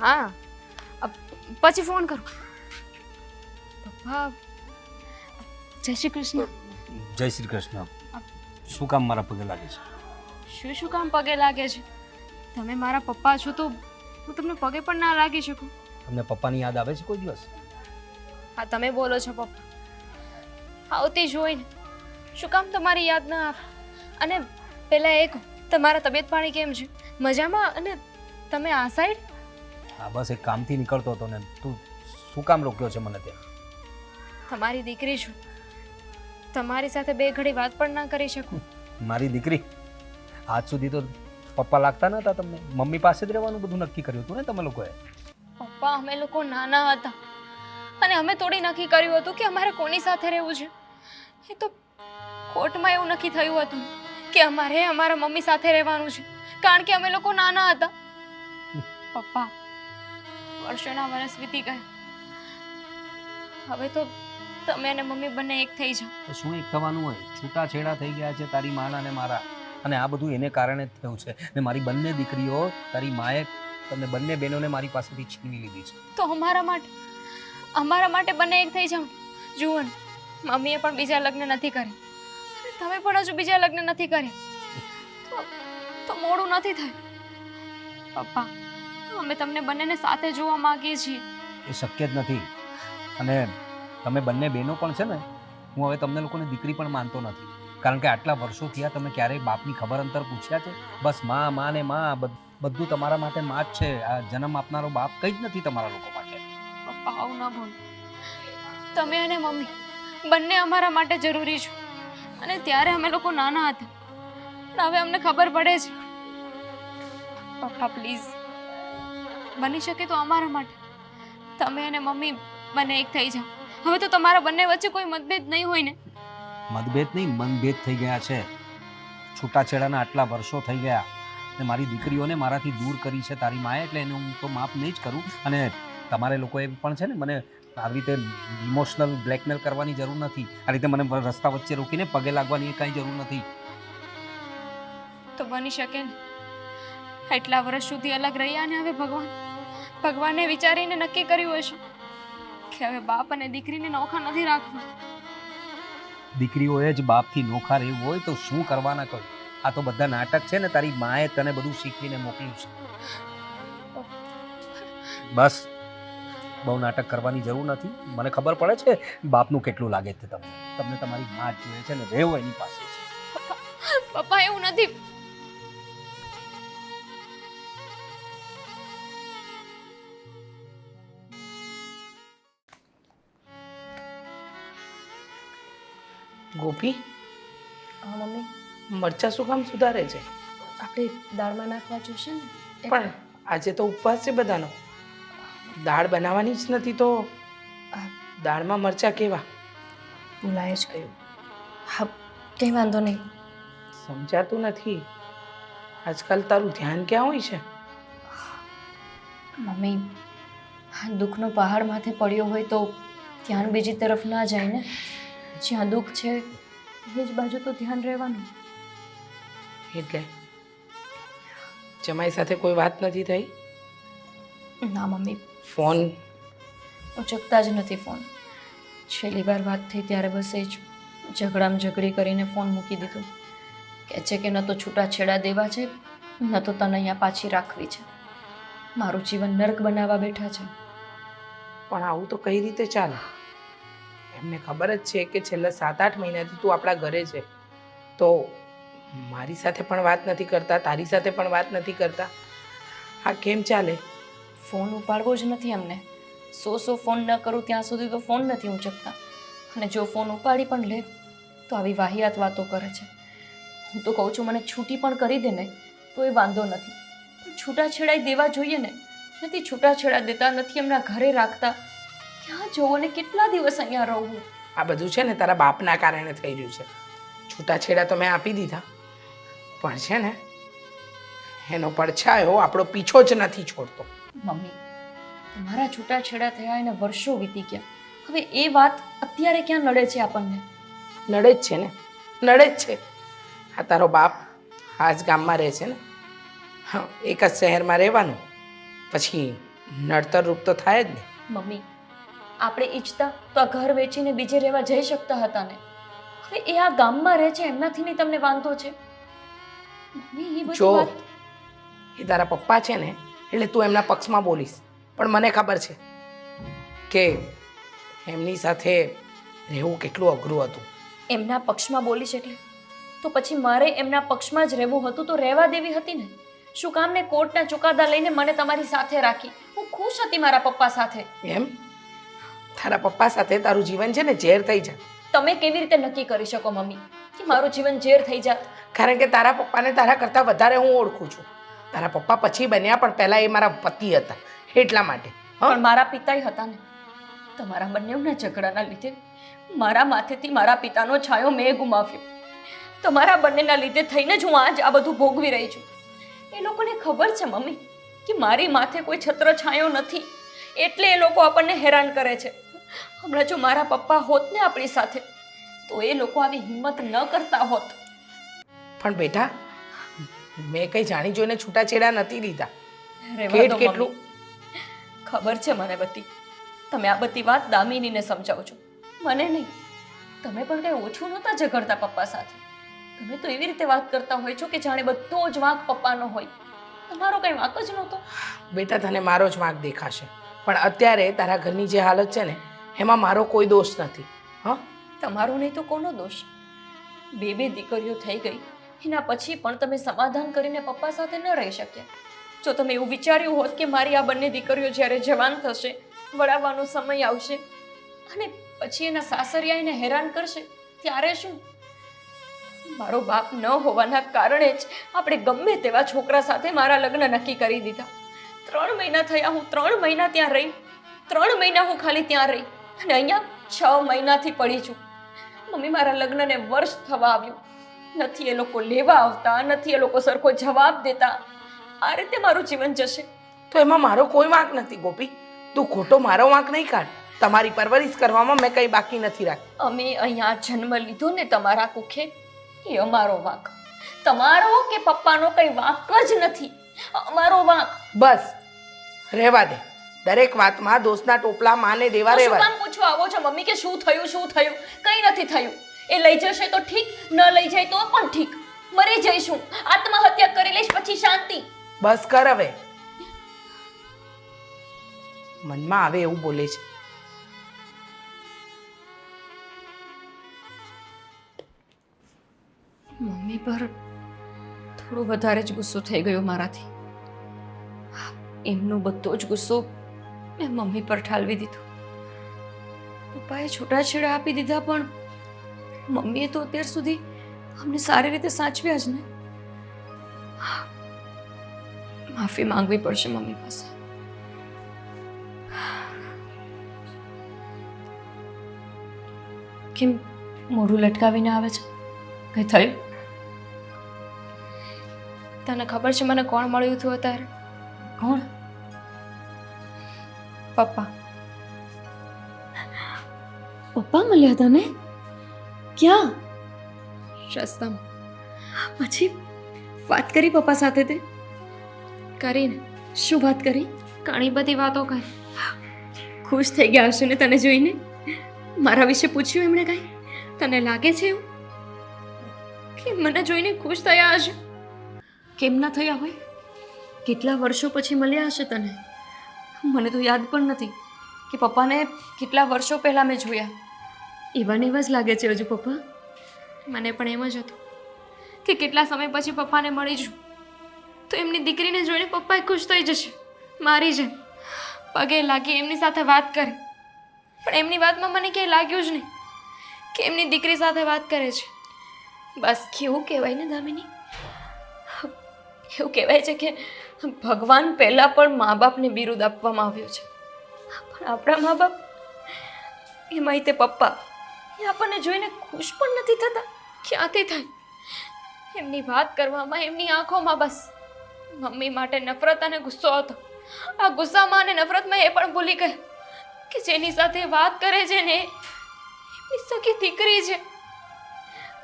હા, પછી ફોન કરું. પપ્પા, જય શ્રી કૃષ્ણ. જય શ્રી કૃષ્ણ. શું કામ મારા પગે લાગે છે? શું કામ પગે લાગે છે? તમે મારા પપ્પા છો તો હું તમને પગે પણ ના લાગી શકું. તમને પપ્પાની યાદ આવે છે કોઈ દિવસ? હા, તમે બોલો છો પપ્પા. આવતી જોઈને શું કામ તમારી યાદ ના આવે? અને પહેલાં એક તમારા તબિયત પાણી કેમ છે? મજામાં? અને તમે આ સાઈડ? હા, બસ એક કામથી નીકળતો હતો ને તું શું કામ રોક્યો છે મને ત્યાં? તમારી દીકરી છું, તમારી સાથે બે ઘડી વાત પણ ના કરી શકું. મારી દીકરી? આજ સુધી તો પપ્પા લાગતા નહોતા તમને. મમ્મી પાસે જ રહેવાનું બધું નક્કી કર્યું હતું ને તમે લોકોએ? પપ્પા, અમે લોકો નાના હતા અને અમે થોડી નક્કી કર્યું હતું કે અમારે કોની સાથે રહેવું છે. એ તો કોર્ટમાં એવું નક્કી થયું હતું કે અમારે અમારા મમ્મી સાથે રહેવાનું છે, કારણ કે અમે લોકો નાના હતા. પપ્પા, વર્ષોના વર્ષ વીતી ગયા. હવે તો તમે અને મમ્મી બંને એક થઈ જાઓ. તો શું એક થવાનું હોય? છૂટાછેડા થઈ ગયા છે તારી માના અને મારા, અને આ બધું એને કારણે જ થયું છે. ને મારી બંને દીકરીઓ, તારી માએ તમને બંને બહેનોને મારી પાસેથી છીનવી લીધી છે. તો અમારા માટે બંને એક થઈ જાઓ. જુઓ ને, મમ્મીએ પણ બીજા લગ્ન નથી કર્યા અને તમે પણ હજુ બીજા લગ્ન નથી કર્યા, તો મોડું નથી થયું. પપ્પા, અમે તમને બંનેને સાથે જોવા માંગીએ છીએ. એ શક્ય જ નથી. અને તમે બંને બહેનો પણ છે ને, હું હવે તમને લોકોને દીકરી પણ માનતો નથી. કારણ કે આટલા વર્ષો થયા તમે ક્યારેય બાપની ખબર અંતર પૂછ્યા છે? બસ માં ને માં, બધું તમારા માટે માં જ છે. આ જન્મ આપનારો બાપ કંઈ જ નથી તમારા લોકો માટે. પપ્પા, આવું ના બોલો. તમે અને મમ્મી બંને અમારા માટે જરૂરી છો, અને ત્યારે અમે લોકો નાના હતા, પણ હવે અમને ખબર પડે છે. પપ્પા પ્લીઝ, બની શકે તો અમારા માટે તમે અને મમ્મી બંને એક થઈ જાઓ. હવે તો તમારા બંને વચ્ચે કોઈ મતભેદ નહીં હોય ને? મતભેદ નહીં, મનભેદ થઈ ગયા છે. છૂટાછેડાના આટલા વર્ષો થઈ ગયા ને મારી દીકરીઓને મારાથી દૂર કરી છે તારી માએ, એટલે એને હું તો માફ નહીં જ કરું. અને તમારે લોકોએ પણ છે ને મને આવી રીતે ઇમોશનલ બ્લેકમેલ કરવાની જરૂર નથી. આ રીતે મને રસ્તા વચ્ચે રોકીને પગે લાગવાની એ કાંઈ જરૂર નથી. તો બની શકે ને, એટલા વર્ષ સુધી અલગ રહ્યા ને હવે ભગવાને વિચારીને નક્કી કર્યું હશે કે હવે બાપ અને દીકરીને નોખા નથી રાખવા. દીકરીઓએ જ બાપથી નોખા રહેવું હોય તો શું કરવાના કહ્યું? આ તો બધા નાટક છે ને, તારી માએ તને બધું શીખવીને મોકલ્યું છે. બસ, બહુ નાટક કરવાની જરૂર નથી. મને ખબર પડે છે બાપનું કેટલું લાગે છે તમને. તમને તમારી માં જ જોઈએ છે ને રહેવો એની પાસે છે. પપ્પા, એવું નથી. ગોપી, હા મમ્મી, મરચાં શું કામ સુધારે છે? આપણે દાળમાં નાખવા જોશે ને પણ આજે તો ઉપવાસ છે બધાનો. દાળ બનાવવાની જ નથી તો દાળમાં મરચાં કેવા? ભૂલાય જ ગયું. હા, કંઈ વાંધો નહીં. સમજાતું નથી. આજકાલ તારું ધ્યાન ક્યાં હોય છે? મમ્મી, દુઃખનો પહાડ માથે પડ્યો હોય તો ધ્યાન બીજી તરફ ના જાય ને. જ્યાં દુઃખ છે એ જ બાજુ તો ધ્યાન રહેવાનું. એટલે જમાઈ સાથે કોઈ વાત નથી થઈ? ના મમ્મી, ફોન? ઉચકતા જ નથી ફોન. છેલ્લી વાર વાત થઈ ત્યારે બસ એ જ ઝઘડામાં ઝઘડી કરીને ફોન મૂકી દીધો. કહે છે કે ન તો છૂટાછેડા દેવા છે, ન તો તને અહીંયા પાછી રાખવી છે. મારું જીવન નર્ક બનાવવા બેઠા છે. પણ આવું તો કઈ રીતે ચાલે? એમને ખબર જ છે કે છેલ્લા 7-8 મહિનાથી તું આપણા ઘરે છે, તો મારી સાથે પણ વાત નથી કરતા, તારી સાથે પણ વાત નથી કરતા. આ કેમ ચાલે? ફોન ઉપાડવો જ નથી એમને. 100 ફોન ન કરું ત્યાં સુધી તો ફોન નથી ઉંચકતા, અને જો ફોન ઉપાડી પણ લે તો આવી વાહિયાત વાતો કરે છે. હું તો કહું છું મને છૂટી પણ કરી દે ને તો એ વાંધો નથી, પણ છૂટાછેડાઈ દેવા જોઈએ ને. નથી છૂટાછેડા દેતા, નથી એમના ઘરે રાખતા. ક્યાં જવું ને કેટલા દિવસ અહીંયા રહું? આ બધું છે ને તારા બાપના કારણે થઈ રહ્યું છે. છૂટાછેડા તો મેં આપી દીધા, પણ છે ને એનો પડછાયો આપણો પીછો જ નથી છોડતો. મમ્મી, તમારા છૂટાછેડા થયા એને વર્ષો વીતી ગયા. હવે એ વાત અત્યારે ક્યાં નડે છે આપણને? નડે જ છે ને, નડે જ છે. આ તારો બાપ આ જ ગામમાં રહે છે ને, હા, એક જ શહેરમાં રહેવાનું, પછી નડતર રૂપ તો થાય જ ને. મમ્મી, આપણે ઈચ્છતા તો આ ઘર વેચીને બીજે રહેવા જઈ શકતા હતા ને. હવે એ આ ગામમાં રહે છે એમનાથી નહીં તમને વાંધો છે? મમ્મી, એ બધી જો વાત એ તારા પપ્પા છે ને એટલે તું એમના પક્ષમાં બોલીશ, પણ મને ખબર છે કે એમની સાથે રહેવું કેટલું અઘરું હતું. એમના પક્ષમાં બોલીશ એટલે તો પછી મારે એમના પક્ષમાં જ રહેવું હતું તો રહેવા દેવી હતી ને. શું કામ ને કોર્ટના ચુકાદા લઈને મને તમારી સાથે રાખી? હું ખુશ હતી મારા પપ્પા સાથે. એમ તારા પપ્પા સાથે તારું જીવન છે ને ઝેર થઈ જાય. તમે કેવી રીતે નક્કી કરી શકો મમ્મી કે મારું જીવન ઝેર થઈ જાત? કારણ કે તારા પપ્પાને તારા કરતાં વધારે હું ઓળખું છું. તારા પપ્પા પછી બન્યા પણ પહેલાં એ મારા પતિ હતા એટલા માટે. પણ મારા પિતાય હતા ને. તમારા બંનેના ઝઘડાના લીધે મારા માથેથી મારા પિતાનો છાયો મેં ગુમાવ્યો. તમારા બંનેના લીધે થઈને જ હું આજ આ બધું ભોગવી રહી છું. એ લોકોને ખબર છે મમ્મી કે મારી માથે કોઈ છત્ર છાયો નથી, એટલે એ લોકો આપણને હેરાન કરે છે. હમણાં જો મારા પપ્પા હોત ને આપણી સાથે તો એ લોકો આવી હિંમત ન કરતા હોત. પણ બેટા મેં કંઈ જાણી જોઈને છૂટાછેડા નથી લીધા. રહેવા દો કેટલું મમ્મી. ખબર છે મને બધી. તમે આ બધી વાત દામિનીને સમજાવો છો, મને નહીં. તમે પણ કંઈ ઓછું નહોતા ઝઘડતા પપ્પા સાથે. તમે તો એવી રીતે વાત કરતા હોય છો કે જાણે બધો જ વાંક પપ્પાનો હોય. તમારો કંઈ વાંક જ નહોતો. બેટા તને મારો જ વાંક દેખાશે, પણ અત્યારે તારા ઘરની જે હાલત છે ને એમાં મારો કોઈ દોષ નથી. હા, તમારો નહીં તો કોનો દોષ? બે દીકરીઓ થઈ ગઈ એના પછી પણ તમે સમાધાન કરીને પપ્પા સાથે ન રહી શક્યા. જો તમે એવું વિચાર્યું હોત કે મારી આ બંને દીકરીઓ જ્યારે જવાન થશે, વળાવવાનો સમય આવશે અને પછી એના સાસરિયા એને હેરાન કરશે, ત્યારે શું? મારો બાપ ન હોવાના કારણે જ આપણે ગમે તેવા છોકરા સાથે મારા લગ્ન નક્કી કરી દીધા. 3 મહિના થયા હું 3 મહિના ત્યાં રહી. 3 મહિના હું ખાલી ત્યાં રહી અને અહીંયા 6 મહિનાથી પડી છું. મમ્મી, મારા લગ્નને વર્ષ થવા આવ્યું. નથી એ લોકો લેવા આવતા, નથી એ લોકો સરખો જવાબ દેતા. આ રીતે મારું જીવન જશે. તો એમાં મારો કોઈ વાંક નથી ગોપી. તું ખોટો મારો વાંક નહીં કાઢ. તમારી પરવરિશ કરવામાં મેં કંઈ બાકી નથી રાખ્યું. અમે અહીંયા જન્મ લીધો ને તમારા કુખે, એ અમારો વાંક. તમારો કે પપ્પાનો કંઈ વાંક જ નથી, અમારો વાંક. બસ રહેવા દે. દરેક વાતમાં દોષના ટોપલા માને દેવા તો શું રહેવા દે. કામ પૂછવા આવો છો મમ્મી કે શું થયું શું થયું? કંઈ નથી થયું. એ લઈ જશે તો ઠીક, ન લઈ જાય તો પણ ઠીક. મરી જઈશું, આત્મહત્યા કરી લઈશ, પછી શાંતિ. બસ કર હવે. મનમાં આવે એવું બોલે છે. મમ્મી પર થોડો વધારે જ ગુસ્સો થઈ ગયો મારાથી. એમનો બધો જ ગુસ્સો મેં મમ્મી પર ઠાલવી દીધો. પપ્પાએ છૂટાછેડા આપી દીધા પણ મમ્મીએ તો અત્યાર સુધી અમને સારી રીતે સાચવ્યા જ ને. માફી માંગવી પડશે મમ્મી પાસે. કેમ મોઢું લટકાવીને આવે છે? કંઈ થયું? તને ખબર છે મને કોણ મળ્યું હતું અત્યારે? કોણ? પપ્પા. પપ્પા મળ્યા તને? ક્યાં? રસ્તામાં. પછી વાત કરી પપ્પા સાથે તે? કરીને શું વાત કરી? ઘણી બધી વાતો કરી. ખુશ થઈ ગયા હશે ને તને જોઈને? મારા વિશે પૂછ્યું એમણે કાંઈ? તને લાગે છે એવું કે મને જોઈને ખુશ થયા હશે? કેમ ના થયા હોય? કેટલા વર્ષો પછી મળ્યા હશે તને. મને તો યાદ પણ નથી કે પપ્પાને કેટલા વર્ષો પહેલાં મેં જોયા. એવા ને એવા જ લાગે છે હજુ પપ્પા. મને પણ એમ જ હતું કે કેટલા સમય પછી પપ્પાને મળીશું તો એમની દીકરીને જોઈને પપ્પા ખુશ થઈ જશે. મારી જેમ પગે લાગી એમની સાથે વાત કરી. પણ એમની વાતમાં મને ક્યાંય લાગ્યું જ નહીં કે એમની દીકરી સાથે વાત કરે છે. બસ કેવું કહેવાય ને દામિની, એવું કહેવાય છે કે ભગવાન પહેલાં પણ મા બાપને બિરુદ આપવામાં આવ્યું છે, પણ આપણા મા બાપ એમાંય તે પપ્પા એ આપણને જોઈને ખુશ પણ નથી થતા. ક્યાંથી થાય? એમની વાત કરવામાં એમની આંખોમાં બસ મમ્મી માટે નફરત અને ગુસ્સો હતો. આ ગુસ્સામાં અને નફરતમાં એ પણ ભૂલી ગઈ કે જેની સાથે વાત કરે છે ને એમની સખી દીકરી છે.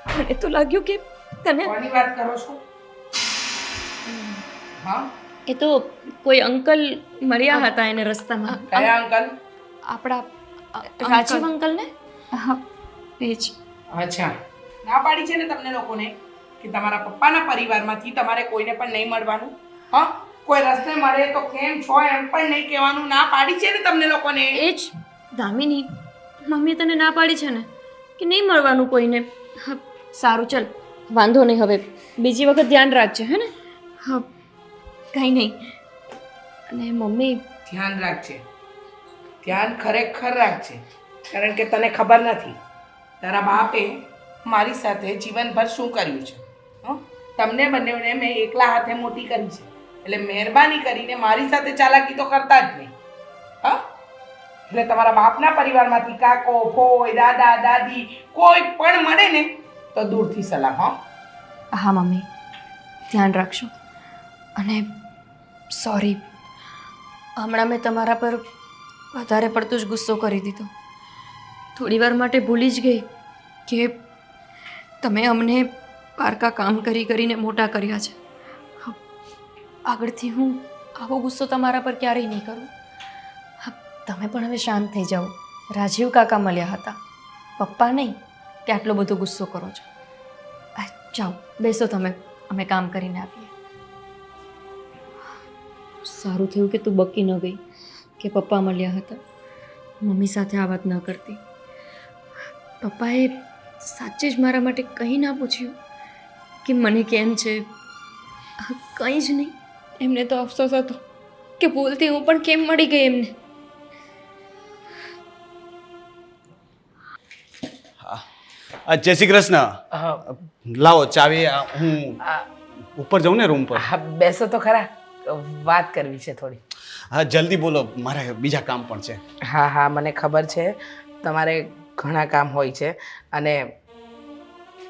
મને તો લાગ્યું કે તને કોની વાત કરો છો? હા, એ તો કોઈ અંકલ મળ્યા હતા એને રસ્તામાં. કયા અંકલ? આપણા રાજીવ અંકલને? હા એ જ. અચ્છા, ના પાડી છે ને તમને લોકોને કે તમારા પપ્પાના પરિવારમાંથી તમારે કોઈને પણ નહીં મળવાનું? હા, કોઈ રસ્તે મળે તો કેમ છો એમ પણ નહીં કહેવાનું, ના પાડી છે ને તમને લોકોને? એ જ દામિની, મમ્મીએ તને ના પાડી છે ને કે નહીં મળવાનું કોઈને. હા સારું, ચાલ વાંધો નહીં, હવે બીજી વખત ધ્યાન રાખજે, હે ને? હા કંઈ નહીં. અને મમ્મી, ધ્યાન રાખજે, ધ્યાન ખરેખર રાખજે, કારણ કે તને ખબર નથી તારા બાપે મારી સાથે જીવનભર શું કર્યું છે. હં? તમને બંનેને મેં એકલા હાથે મોટી કરી છે, એટલે મહેરબાની કરીને મારી સાથે ચાલાકી તો કરતા જ નહીં. હા, એટલે તમારા બાપના પરિવારમાંથી કાકો, ફોય, દાદા, દાદી કોઈ પણ મળે ને તો દૂરથી સલામ. હા મમ્મી, ધ્યાન રાખજો. અને સોરી, હમણાં મેં તમારા પર વધારે પડતું જ ગુસ્સો કરી દીધો. થોડી વાર માટે ભૂલી જ ગઈ કે તમે અમને પારકા કામ કરીને મોટા કર્યા છે. આગળથી હું આવો ગુસ્સો તમારા પર ક્યારેય નહીં કરું. હા, તમે પણ હવે શાંત થઈ જાઓ. રાજીવ કાકા મળ્યા હતા, પપ્પા નહીં કે આટલો બધો ગુસ્સો કરો છો. જાઓ બેસો તમે, અમે કામ કરીને આવીએ. સારું થયું કે તું બકી ન ગઈ કે પપ્પા મળ્યા હતા. મમ્મી સાથે આ વાત ન કરતી. પપ્પાએ સાચે જ મારા માટે કંઈ ના પૂછ્યું કે મને કેમ છે, કંઈ જ નહીં. એમને તો અફસોસ હતો કે ભૂલથી હું પણ કેમ મળી ગઈ એમને. જય શ્રી કૃષ્ણ. લાવો ચાવી, હું ઉપર જાઉં ને રૂમ પર. હા, બેસો તો ખરા, વાત કરવી છે થોડી. હા જલ્દી બોલો, મારે બીજા કામ પણ છે. હા હા, મને ખબર છે તમારે ઘણા કામ હોય છે અને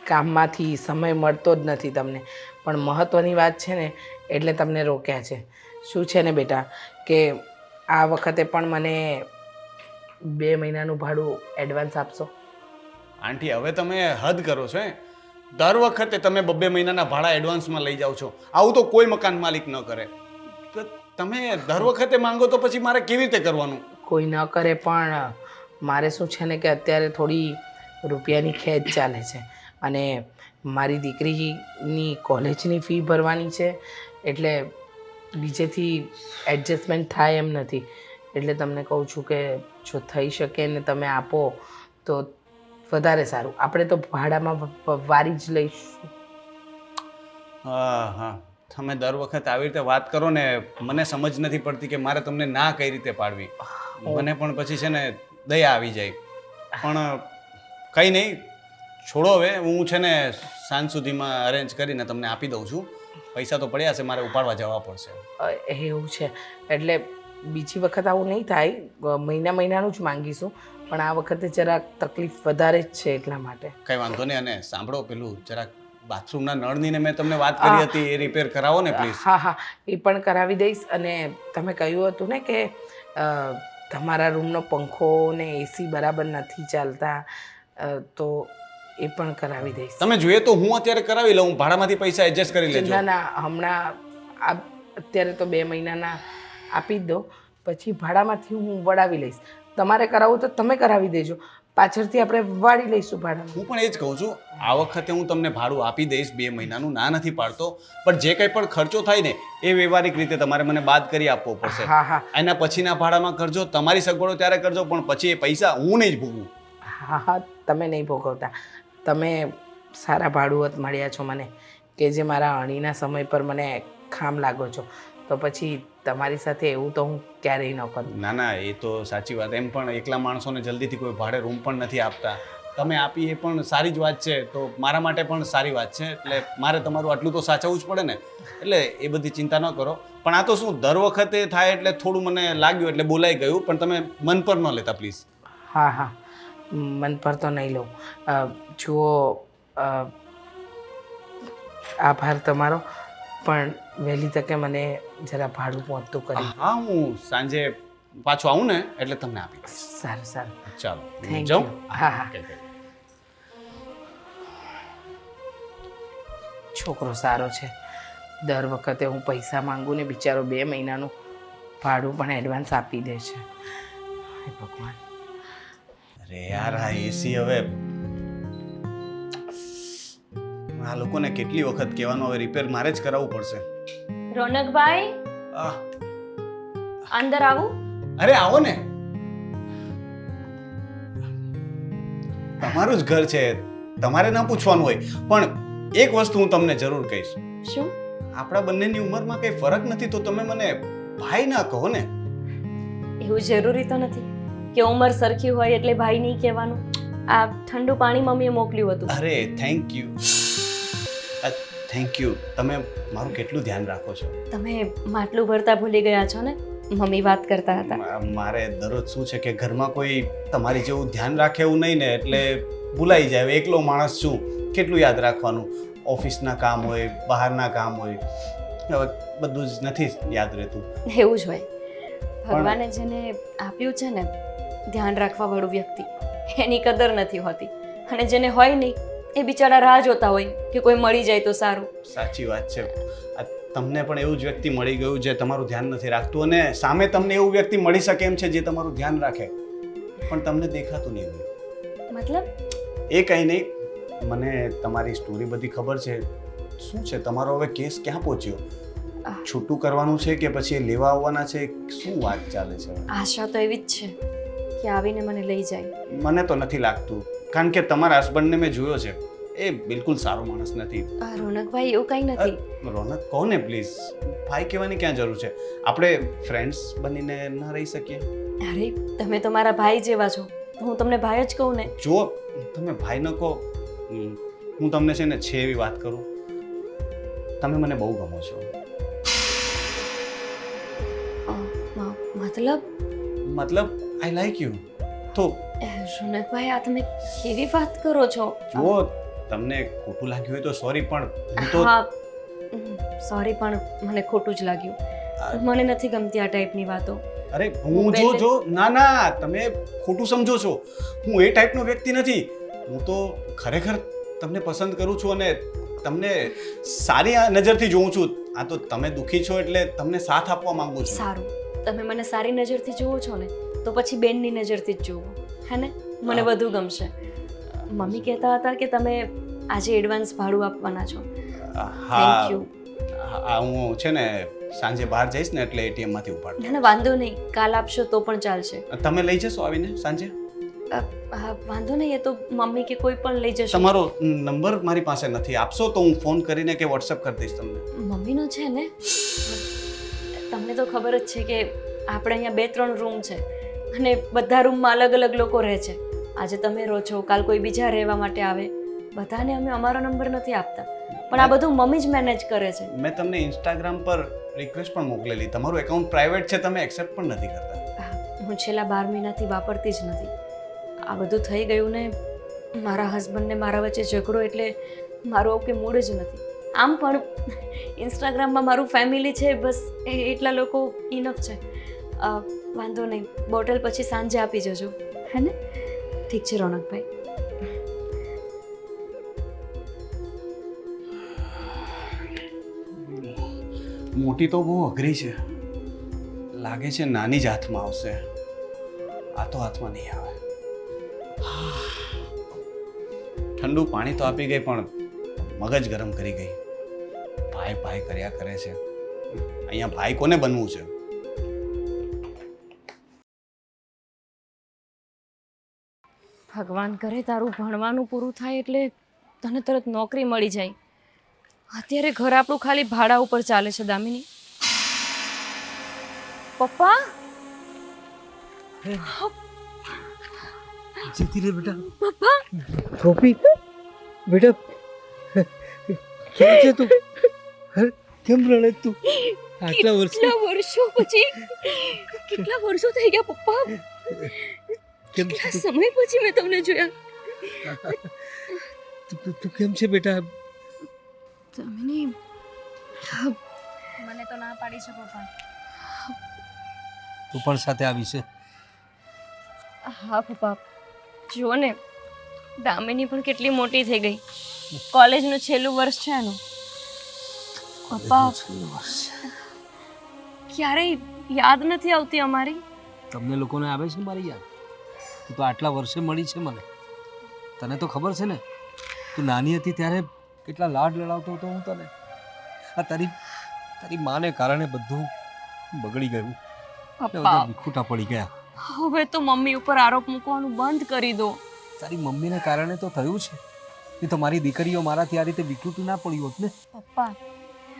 કામમાંથી સમય મળતો જ નથી તમને, પણ મહત્ત્વની વાત છે ને એટલે તમને રોક્યા છે. શું છે ને બેટા કે આ વખતે પણ મને 2 મહિનાનું ભાડું એડવાન્સ આપશો? આંટી હવે તમે હદ કરો છો. દર વખતે તમે 2 મહિનાના ભાડા એડવાન્સમાં લઈ જાઓ છો. આવું તો કોઈ મકાન માલિક ન કરે. તો તમે દર વખતે માંગો તો પછી મારે કેવી રીતે કરવાનું? કોઈ ન કરે, પણ મારે શું છે ને કે અત્યારે થોડી રૂપિયાની ખેંચ ચાલે છે અને મારી દીકરીની કોલેજની ફી ભરવાની છે, એટલે બીજેથી એડજસ્ટમેન્ટ થાય એમ નથી. એટલે તમને કહું છું કે જો થઈ શકે ને તમે આપો તો વધારે સારું. આપણે તો ભાડામાં વારી જ લઈશું. હા હા, તમે દર વખત આવી રીતે વાત કરો ને, મને સમજ નથી પડતી કે મારે તમને ના કઈ રીતે પાડવી. મને પણ પછી છે ને દયા આવી જાય. પણ કંઈ નહીં, છોડો હવે. હું છે ને સાંજ સુધીમાં અરેન્જ કરીને તમને આપી દઉં છું. પૈસા તો પડ્યા છે, મારે ઉપાડવા જવા પડશે. એવું છે, એટલે બીજી વખત આવું નહીં થાય. મહિનાનું જ માંગીશું, પણ આ વખતે જરાક તકલીફ વધારે જ છે એટલા માટે. કંઈ વાંધો નહીં. અને સાંભળો, પેલું જરાક બાથરૂમના નળની ને મેં તમને વાત કરી હતી, એ રિપેર કરાવો ને પ્લીઝ. હા હા, એ પણ કરાવી દઈશ. અને તમે કહ્યું હતું ને કે તમારા રૂમનો પંખો ને એસી બરાબર નથી ચાલતા, તો એ પણ કરાવી દઈશ. તમે જોઈએ તો હું અત્યારે કરાવી લઉં, ભાડામાંથી પૈસા એડજસ્ટ કરી લેજો. ના ના, હમણાં અત્યારે તો 2 મહિનાના આપી જ દો, પછી ભાડામાંથી હું વડાવી લઈશ. તમારે કરાવવું તો તમે કરાવી દેજો, પાછળથી આપણે વાળી લઈશું ભાડા. હું પણ એ જ કહું છું, આ વખતે હું તમને ભાડું આપી દઈશ 2 મહિનાનું, ના નથી પાડતો. પણ જે કંઈ પણ ખર્ચો થાય ને એ વ્યવહારિક રીતે તમારે મને બાદ કરી આપવો પડશે. હા હા, એના પછીના ભાડામાં કરજો, તમારી સગવડો ત્યારે કરજો, પણ પછી એ પૈસા હું નહીં જ ભોગવું. હા હા, તમે નહીં ભોગવતા. તમે સારા ભાડુઆત મળ્યા છો મને, કે જે મારા અણીના સમય પર મને કામ લાગો છો, તો પછી તમારી સાથે એવું તો હું ક્યારેય ન કરું. ના ના, એ તો સાચી વાત. એમ પણ એકલા માણસોને જલ્દીથી કોઈ ભાડે રૂમ પણ નથી આપતા. તમે આપી એ પણ સારી જ વાત છે, તો મારા માટે પણ સારી વાત છે. એટલે મારે તમારું આટલું તો સાચવવું જ પડે ને, એટલે એ બધી ચિંતા ન કરો. પણ આ તો શું, દર વખતે થાય એટલે થોડું મને લાગ્યું એટલે બોલાઈ ગયું, પણ તમે મન પર ન લેતા પ્લીઝ. હા હા, મન પર તો નહીં લઉં. જુઓ, આભાર તમારો, પણ વહેલી તકે મને જરા ભાડું પહોંચતું કરી. હા, હું સાંજે પાછો આવું ને એટલે તમને આપી દઈશ. સારું સારું, ચાલો થેન્ક જાઉં. યુ. હા હા, છોકરો સારો છે, દર વખતે હું પૈસા માંગુ ને બિચારો 2 મહિનાનું ભાડું પણ એડવાન્સ આપી દે છે. હે ભગવાન. અરે યાર આ એસી હવે આ લોકોને કેટલી વખત કહેવાનું, હવે રિપેર મારે જ કરાવવું પડશે. રોનકભાઈ આહ, અંદર આવું. અરે આવો ને, તમારું જ ઘર છે, તમારે ના પૂછવાનું હોય. પણ એક વસ્તુ હું તમને જરૂર કહીશ, શું? આપણા બંનેની ઉંમરમાં કઈ ફરક નથી તો તમે મને ભાઈ ના કહો ને. એવું જરૂરી તો નથી કે ઉંમર સરખી હોય એટલે ભાઈ નહીં કહેવાનું. આ ઠંડુ પાણી મમ્મીએ મોકલ્યું હતું. અરે થેન્ક યુ, થેન્ક યુ. તમે મારું કેટલું ધ્યાન રાખો છો. તમે માટલું ભરતા ભૂલી ગયા છો ને? મમ્મી વાત કરતા હતા. મારે દરરોજ શું છે કે ઘરમાં કોઈ તમારી જેવું ધ્યાન રાખે એવું નહીં ને, એટલે ભૂલાઈ જાય. એકલો માણસ છું, કેટલું યાદ રાખવાનું. ઓફિસના કામ હોય, બહારના કામ હોય, હવે બધું જ નથી યાદ રહેતું. એવું જ હોય. ભગવાને જેને આપ્યું છે ને ધ્યાન રાખવા વાળું વ્યક્તિ, એની કદર નથી હોતી. અને જેને હોય નહીં એ બિચારા રાહ જોતા હોય કે કોઈ મળી જાય તો સારું. સાચી વાત છે. આ તમને પણ એવું જ વ્યક્તિ મળી ગયું જે તમારું ધ્યાન નથી રાખતું, અને સામે તમને એવું વ્યક્તિ મળી શકે એમ છે જે તમારું ધ્યાન રાખે, પણ તમને દેખાતું નહીં હોય. મતલબ? એ કંઈ નહીં, મને તમારી સ્ટોરી બધી ખબર છે. શું છે તમારો હવે કેસ ક્યાં પહોંચ્યો? છૂટું કરવાનું છે કે પછી એ લેવા આવવાના છે? શું વાત ચાલે છે? આશા તો એવી જ છે કે આવીને મને લઈ જાય. મને તો નથી લાગતું, કારણ કે તમારા હસબન્ડને મેં જોયો છે, એ બિલકુલ સારો માણસ નથી. રોનકભાઈ એવું કંઈ નથી. રોનક કહો ને પ્લીઝ, ભાઈ કહેવાની ક્યાં જરૂર છે? આપણે ફ્રેન્ડ્સ બનીને ન રહી શકીએ? અરે તમે તો મારા ભાઈ જેવા છો, હું તમને ભાઈ જ કહું ને. જો તમે ભાઈ ન કહો, હું તમને છે ને એવી વાત કરું, તમે મને બહુ ગમો છો. મતલબ આઈ લાઈક યુ. તો રોનકભાઈ આ તમે કેવી વાત કરો છો? જો તમને ખોટું લાગ્યું હોય તો સોરી, પણ હું તો હા સોરી, પણ મને ખોટું જ લાગ્યું. મને નથી ગમતી આ ટાઈપની વાતો. અરે હું જો ના તમે ખોટું સમજો છો. હું એ ટાઈપનો વ્યક્તિ નથી. હું તો ખરેખર તમને પસંદ કરું છું અને તમને સારી નજરથી જોઉં છું. આ તો તમે દુઃખી છો એટલે તમને સાથ આપવા માંગુ છું. સારું, તમે મને સારી નજરથી જુઓ છો ને તો પછી બેનની નજરથી જ જુઓ, હે ને? મને વધુ ગમશે. મમ્મી કહેતા હતા કે તમે આજે એડવાન્સ ભાડું આપવાના છો. Thank you. હા, હું છે ને સાંજે બહાર જઈશ ને એટલે એટીએમ માંથી ઉપાડ. ના વાંધો નહીં, કાલ આપશો તો પણ ચાલશે. તમે લઈ જશો આવીને સાંજે? હા વાંધો નહીં, એ તો મમ્મી કે કોઈ પણ લઈ જશે. તમારો નંબર મારી પાસે નથી, આપશો તો હું ફોન કરીને કે વોટ્સએપ કરી દઈશ તમને. મમ્મીનો છે ને? તમને તો ખબર જ છે કે આપણે અહીંયા 2-3 રૂમ છે અને બધા રૂમમાં અલગ અલગ લોકો રહે છે. આજે તમે રહો છો, કાલ કોઈ બીજા રહેવા માટે આવે. બધાને અમે અમારો નંબર નથી આપતા, પણ આ બધું મમ્મી જ મેનેજ કરે છે. મેં તમને ઇન્સ્ટાગ્રામ પર રિક્વેસ્ટ પણ મોકલેલી, તમારું એકાઉન્ટ પ્રાઇવેટ છે, તમે એક્સેપ્ટ પણ નથી કરતા. હું છેલ્લા 12 મહિનાથી વાપરતી જ નથી. આ બધું થઈ ગયું ને મારા હસબન્ડને મારા વચ્ચે ઝઘડો, એટલે મારું આવું કે મૂડ જ નથી. આમ પણ ઇન્સ્ટાગ્રામમાં મારું ફેમિલી છે, બસ એટલા લોકો ઇનફ છે. વાંધો નહીં, બોટલ પછી સાંજે આપી જજો, હે ને? ઠીક છે રોનકભાઈ. મોટી તો બહુ અઘરી છે, લાગે છે નાની જ હાથમાં આવશે. આ તો હાથમાં નહીં આવે. ઠંડુ પાણી તો આપી ગઈ પણ મગજ ગરમ કરી ગઈ. ભાઈ કર્યા કરે છે. અહીંયા ભાઈ કોને બનવું છે? ભગવાન કરે તારું ભણવાનું પૂરું થાય એટલે તને તરત નોકરી મળી જાય. અત્યારે ઘર આપણું ખાલી ભાડા ઉપર ચાલે છે. દામિની, પપ્પા, જતી રે બેટા. પપ્પા, ગોપી બેટા, કેમ છે તું? કેમ રડે તું? આટલા વર્ષો પછી કેટલા વર્ષો થઈ ગયા પપ્પા? કેમ કેટલા સમય પછી મેં તમને જોયા. તું કેમ છે બેટા? દામિની, મને તો ના પાડી છે પપ્પા. તું પણ સાથે આવી છે? હા પપ્પા, જુઓ ને દામિની પણ કેટલી મોટી થઈ ગઈ. કોલેજનું છેલ્લું વર્ષ છે એનું. પપ્પા છેલ્લું વર્ષ. ક્યારેય યાદ નથી આવતી અમારી. તમને લોકોને આવે છે મારી યાદ? તું તો આટલા વર્ષે મળી છે મને. તને તો ખબર છે ને, તું નાની હતી ત્યારે કેટલા લાડ લડાવતો હતો હું તને. આ તારી તારી માને કારણે બધું બગડી ગયું. ને બધા પપ્પા વિખૂટા પડી ગયા. હવે તો મમ્મી ઉપર આરોપ મૂકવાનું બંધ કરી દો. તારી મમ્મીને કારણે તો થયું છે. નહીં તો મારી દીકરીઓ મારાથી આ રીતે વિખૂટું ના પડ્યું હોત ને. પપ્પા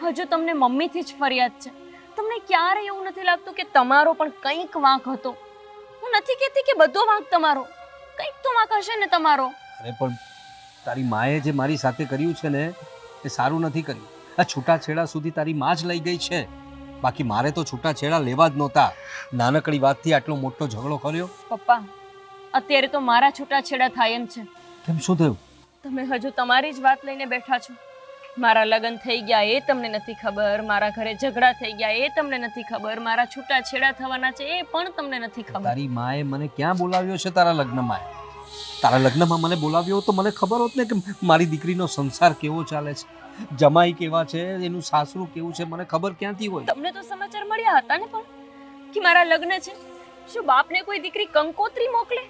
હજુ તમને મમ્મીથી જ ફરિયાદ છે. તમને ક્યારે એવું નથી લાગતું કે તમારો પણ કંઈક વાંક હતો? હું નથી કહેતી કે બધો વાંક તમારો, કંઈક તો વાંક હશે ને તમારો. અરે પણ તારી માએ જે મારી સાથે કર્યું છે ને એ સારું નથી કર્યું. આ છૂટાછેડા સુધી તારી માં જ લઈ ગઈ છે. બાકી મારે તો છૂટાછેડા લેવા જ નહોતા. નાનકડી વાતથી આટલો મોટો ઝઘડો કર્યો. પપ્પા અત્યારે તો મારા છૂટાછેડા થાય એમ છે. કેમ, શું થયું? તમે હજુ તમારી જ વાત લઈને બેઠા છો. મારા લગ્ન થઈ ગયા એ તમને નથી ખબર, મારા ઘરે ઝઘડા થઈ ગયા એ તમને નથી ખબર, મારા છૂટાછેડા થવાના છે એ પણ તમને નથી ખબર. તારી માએ મને ક્યાં બોલાવ્યો છે તારા લગ્નમાં? તારા લગ્નમાં મને બોલાવ્યો તો મને ખબર હોત ને કે મારી દીકરીનો સંસાર કેવો ચાલે છે, જમાઈ કેવા છે, એનું સાસરું કેવું છે, મને ખબર ક્યાંથી હોય? તમને તો સમાચાર મળ્યા હતા ને પણ કે મારા લગ્ન છે. શું બાપને કોઈ દીકરી કંકોત્રી મોકલે?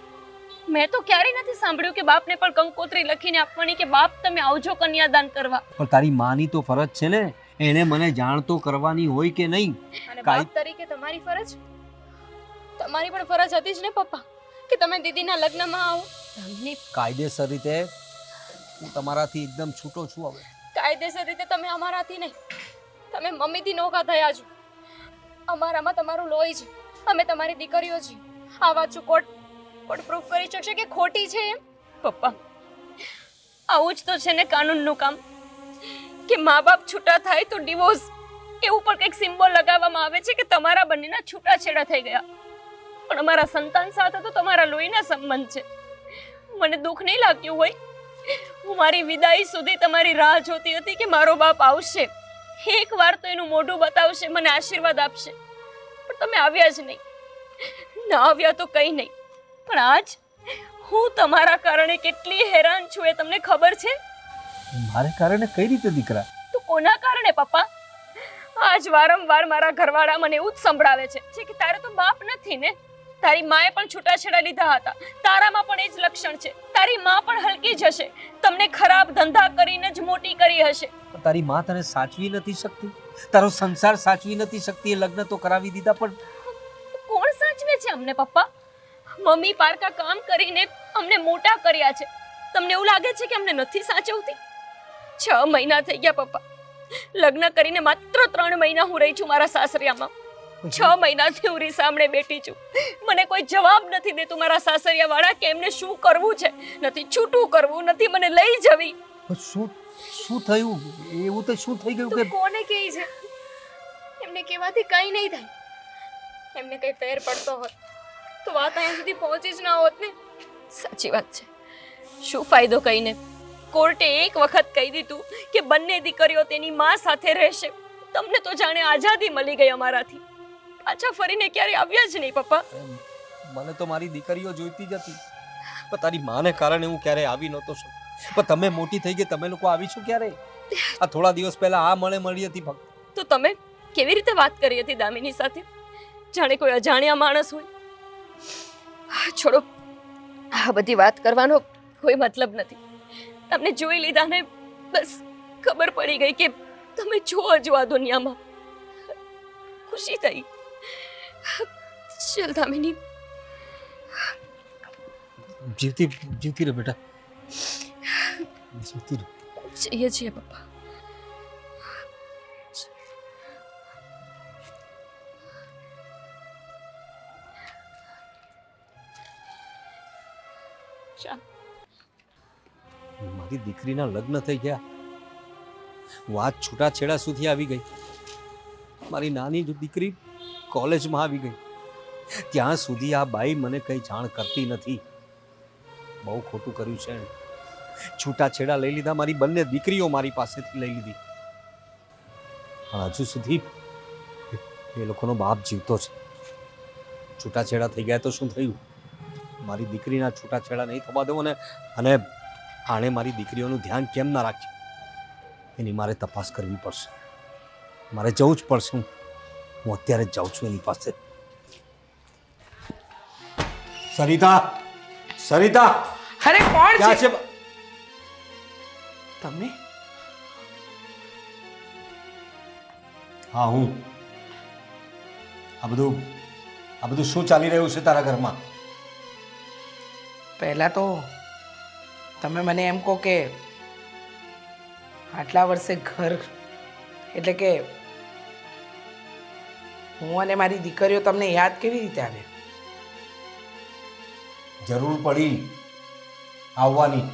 મેં તો ક્યારેય નથી સાંભળ્યું કે બાપને પણ કંકોત્રી લખીને આપવાની કે બાપ તમે આવજો કન્યાદાન કરવા. પણ તારી માની તો ફરજ છે ને, એને મને જાણ તો કરવાની હોય કે નહીં? અને કાંઈ- બાપ તરીકે તમારી ફરજ, તમારી પણ ફરજ હતી જ ને પપ્પા કે તમે દીદીના લગ્નમાં આવો. તમને કાયદેસર રીતે હું તમારાથી એકદમ છૂટો છું હવે. કાયદેસર રીતે તમે અમારાથી નહીં, તમે મમ્મીથી નોખા થયા છો. અમારામાં તમારું લોહી છે, અમે તમારી દીકરીઓ છીએ. આ વાત શું કોર્ટ પ્રૂફ કરી શકશે કે ખોટી છે એમ? પપ્પા આવું જ તો છે ને કાનૂનનું કામ કે મા બાપ છૂટા થાય તો ડિવોર્સ એવું પણ કંઈક સિમ્બોલ લગાવવામાં આવે છે કે તમારા બંનેના છૂટાછેડા થઈ ગયા. પણ અમારા સંતાન સાથે તો તમારા લોહીના સંબંધ છે. મને દુઃખ નહીં લાગ્યું હોય. હું મારી વિદાય સુધી તમારી રાહ જોતી હતી કે મારો બાપ આવશે, એકવાર તો એનું મોઢું બતાવશે, મને આશીર્વાદ આપશે. પણ તમે આવ્યા જ નહીં. ના આવ્યા તો કંઈ નહીં, પણ આજ હું તમારા કારણે કેટલી હેરાન છું એ તમને ખબર છે? મારે કારણે કઈ રીતે દીકરા? તો કોના કારણે પપ્પા? આજ વારંવાર મારા ઘરવાળા મને એવું જ સંભળાવે છે કે તારે તો બાપ નથી ને, તારી માએ પણ છૂટાછેડા લીધા હતા, તારામાં પણ એ જ લક્ષણ છે, તારી માં પણ હલકી જ હશે, તમને ખરાબ ધંધા કરીને જ મોટી કરી હશે. પણ તારી માં તને સાચવી નથી શકતી, તારો સંસાર સાચવી નથી શકતી. એ લગ્ન તો કરાવી દીધા, પણ કોણ સાચવે છે અમને પપ્પા? મમ્મી પારકા કામ કરીને અમને મોટા કર્યા છે. તમને એવું લાગે છે કે અમને નથી સાચવતી? 6 મહિના થઈ ગયા પપ્પા. લગ્ન કરીને માત્ર 3 મહિના હું રહી છું મારા સાસરિયામાં. 6 મહિનાથી હું રીસામણે બેઠી છું. મને કોઈ જવાબ નથી દેતું મારા સાસરિયા વાળા કે એમને શું કરવું છે. નથી છૂટું કરવું, નથી મને લઈ જવી. પણ શું થયું? એવું તો શું થઈ ગયું તું કે કોને કહે છે? એમને કહેવાથી કંઈ નહીં થાય. એમને કંઈ ફેર પડતો હોત તો વાત અહીંયા સુધી પહોંચી જ ના હોત ને. સાચી વાત છે. શું ફાયદો કહીને? કોર્ટે એક વખત કહી દીધું કે બંને દીકરીઓ તેની માં સાથે રહેશે. તમને તો જાણે આઝાદી મળી ગઈ અમારાથી. પાછા ફરીને ક્યારે આવ્યા જ નહીં પપ્પા. મને તો મારી દીકરીઓ જોઈતી જ હતી, પણ તારી માને કારણે હું ક્યારે આવી નહોતો શકતો. પણ તમે મોટી થઈ ગઈ, તમે લોકો આવીશું ક્યારે? આ થોડા દિવસ પહેલા આ મળી હતી ફક્ત. તો તમે કેવી રીતે વાત કરી હતી દામિની સાથે? જાણે કોઈ અજાણ્યા માણસ હોય. છોડો, આ બધી વાત કરવાનો કોઈ મતલબ નથી. તમને જોઈ લીધા ને બસ ખબર પડી ગઈ કે તમે છો હજુ આ દુનિયામાં. ખુશી થઈ. ચલ દામિની, જીવતી રહે બેટા, જીવતી રહે. જઈએ છીએ પપ્પા. ચાલ. મારી દીકરીના લગ્ન થઈ ગયા, વાત છૂટાછેડા સુધી આવી ગઈ. મારી નાની દીકરી કોલેજમાં આવી ગઈ, ત્યાં સુધી આ બાઈ મને કંઈ જાણ કરતી નથી. બહુ ખોટું કર્યું છે એણે. છૂટાછેડા લઈ લીધા, મારી બંને દીકરીઓ મારી પાસેથી લઈ લીધી. પણ હજુ સુધી એ લોકોનો બાપ જીવતો છે. છૂટાછેડા થઈ ગયા તો શું થયું? મારી દીકરીના છૂટાછેડા નહીં થવા દઉં અને આણે મારી દીકરીઓનું ધ્યાન કેમ ના રાખ્યું એની મારે તપાસ કરવી પડશે. મારે જવું જ પડશે. હું અત્યારે જ જાઉં છું એની પાસે. સરિતા, સરિતા, અરે કોણ ક્યાં છે છે? તમે? હા, હું. આ બધું શું ચાલી રહ્યું છે તારા ઘરમાં? પહેલા તો તમે મને એમ કહો કે આટલા વર્ષે ઘર એટલે કે હું અને મારી દીકરીઓ તમને યાદ કેવી રીતે આવે? જરૂર પડી આવવાની.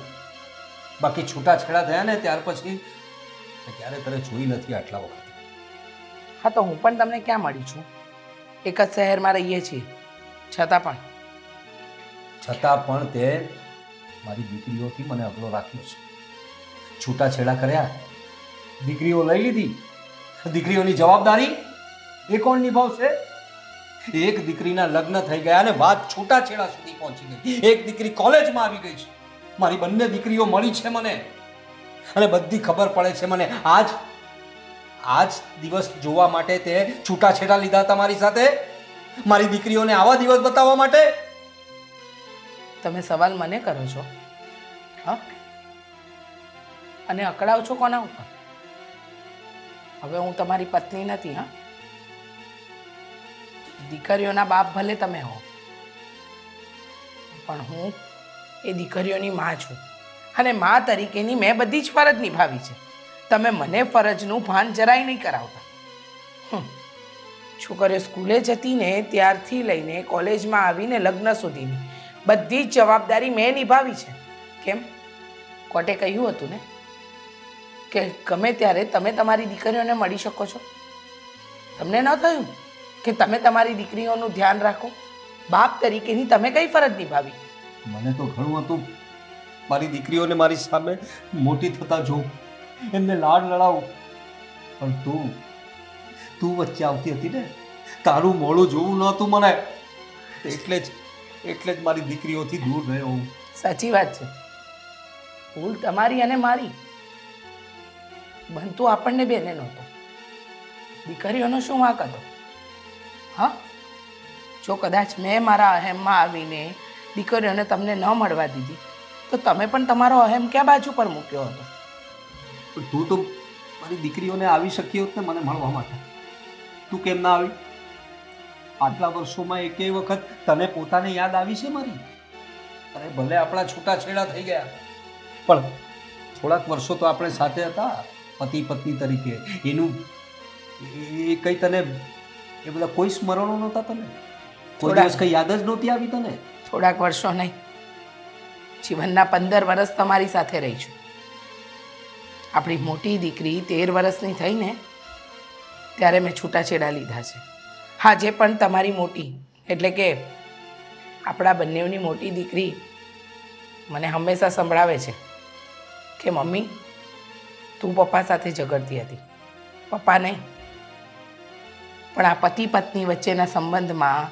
બાકી છૂટાછેડા થયા ને ત્યાર પછી ક્યારે તને જોઈ નથી આટલા વખત. હા, તો હું પણ તમને ક્યાં મળી છું? એક જ શહેરમાં રહીએ છીએ, છતાં પણ તે મારી દીકરીઓથી મને અગલો રાખ્યો છે. છૂટાછેડા કર્યા, દીકરીઓ લઈ લીધી. દીકરીઓની જવાબદારી એ કોણ નિભાવશે? એક દીકરીના લગ્ન થઈ ગયા અને વાત છૂટાછેડા સુધી પહોંચી ગઈ. એક દીકરી કોલેજમાં આવી ગઈ છે. મારી બંને દીકરીઓ મળી છે મને અને બધી ખબર પડે છે મને. આજ દિવસ જોવા માટે તે છૂટાછેડા લીધા તમારી સાથે, મારી દીકરીઓને આવા દિવસ બતાવવા માટે. તમે સવાલ મને કરો છો? હા, અને અકળાવ છો કોના ઉપર? હવે હું તમારી પત્ની નથી. હા, દીકરીઓના બાપ ભલે તમે હો, પણ હું એ દીકરીઓની માં છું અને માં તરીકેની મેં બધી જ ફરજ નિભાવી છે. તમે મને ફરજનું ભાન જરાય નહીં કરાવતા. છોકરીઓ સ્કૂલે જતી ને ત્યારથી લઈને કોલેજમાં આવીને લગ્ન સુધીની બધી જ જવાબદારી મેં નિભાવી છે. કેમ? કોર્ટે કહ્યું હતું ને કે ગમે ત્યારે તમે તમારી દીકરીઓને મળી શકો છો. તમને ન થયું કે તમે તમારી દીકરીઓનું ધ્યાન રાખો? બાપ તરીકેની તમે કઈ ફરજ નિભાવી? મને તો ઘણું હતું મારી દીકરીઓને મારી સામે મોટી થતા જોઉં, એમને લાડ લડાવું, પણ તું વચ્ચે આવતી હતી ને. તારું મોડું જોવું નહોતું મને, એટલે જ મારી દીકરીઓથી દૂર રહ્યો હું. સાચી વાત છે. ભૂલ તમારી અને મારી. બનતું આપણને બેને નહોતું. દીકરીઓનો શું વાંક હતો? હા, જો કદાચ મેં મારા અહેમમાં આવીને દીકરીઓને તમને ન મળવા દીધી તો તમે પણ તમારો અહેમ ક્યાં બાજુ પર મૂક્યો હતો? પણ તું તો મારી દીકરીઓને આવી શકી હોત ને મને મળવા માટે. તું કેમ ના આવી? આટલા વર્ષોમાં એકેય વખત તને પોતાને યાદ આવી છે મારી? અરે ભલે આપણા છૂટાછેડા થઈ ગયા, પણ થોડાક વર્ષો તો આપણે સાથે હતા પતિ પત્ની તરીકે. એ કઈ તને એ બધા કોઈ સ્મરણો નહોતા તને? કોઈ દિવસ કઈ યાદ જ નહોતી આવી તને? થોડાક વર્ષો નહીં, જીવનના 15 વર્ષ તમારી સાથે રહી છું. આપણી મોટી દીકરી 13 વર્ષની થઈને ત્યારે મેં છૂટાછેડા લીધા છે. આજે પણ તમારી મોટી એટલે કે આપણા બંનેની મોટી દીકરી મને હંમેશા સંભળાવે છે કે મમ્મી તું પપ્પા સાથે ઝઘડતી હતી. પપ્પા નહીં, પણ આ પતિ પત્ની વચ્ચેના સંબંધમાં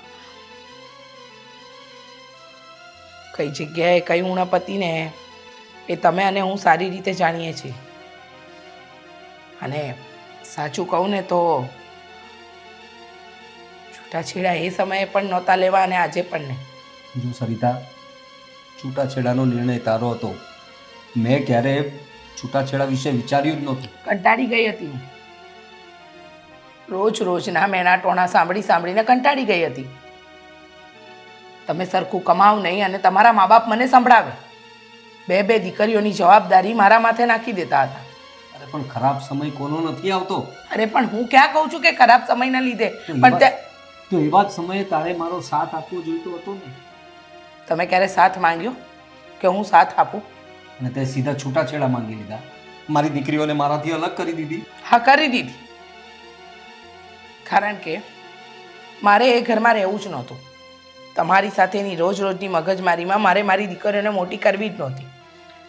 કઈ જગ્યાએ કઈ ઉણપતિને એ તમે અને હું સારી રીતે જાણીએ છીએ. અને સાચું કહું ને તો છૂટાછેડા એ સમયે પણ નહોતા લેવા અને આજે પણ નહીં. જો સરિતા, છૂટાછેડાનો નિર્ણય તારો હતો. મેં ક્યારે છૂટાછેડા વિશે વિચાર્યું જ નહોતું. કંટાળી ગઈ હતી હું. રોજના મેણા ટોણા સાંભળીને કંટાળી ગઈ હતી. તમે સરખું કમાવ નહીં અને તમારા મા બાપ મને સંભળાવે. બે દીકરીઓની જવાબદારી મારા માથે નાખી દેતા હતા. અરે પણ ખરાબ સમય કોનો નથી આવતો? અરે પણ હું ક્યાં કહું છું કે ખરાબ સમયના લીધે, પણ તો એવા જ સમયે તારે મારો સાથ આપવો જોઈતો હતો ને. તમે ક્યારે સાથ માંગ્યો કે હું સાથ આપું? અને તે સીધા છૂટાછેડા માંગી લીધા. મારી દીકરીઓને મારાથી અલગ કરી દીધી. હા, કરી દીધી. કારણ કે મારે એ ઘરમાં રહેવું જ નહોતું. તમારી સાથેની રોજની મગજમારીમાં મારે મારી દીકરીઓને મોટી કરવી જ નહોતી.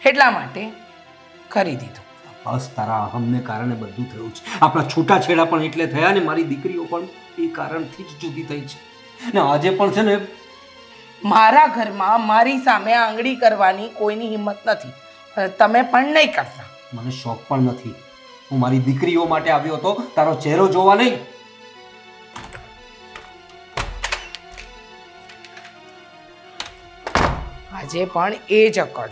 એટલા માટે કરી દીધું. બસ તારા અહમને કારણે બધું થયું છે. આપણા છૂટાછેડા પણ એટલે થયા ને મારી દીકરીઓ પણ એ કારણથી જ જુદી થઈ છે. ને આજે પણ છે ને મારા ઘરમાં મારી સામે આંગળી કરવાની કોઈની હિંમત નથી. તમે પણ નહીં કરતા. મને શોખ પણ નથી. હું મારી દીકરીઓ માટે આવ્યો હતો, તારો ચહેરો જોવા નહીં. આજે પણ એ જ અકડ.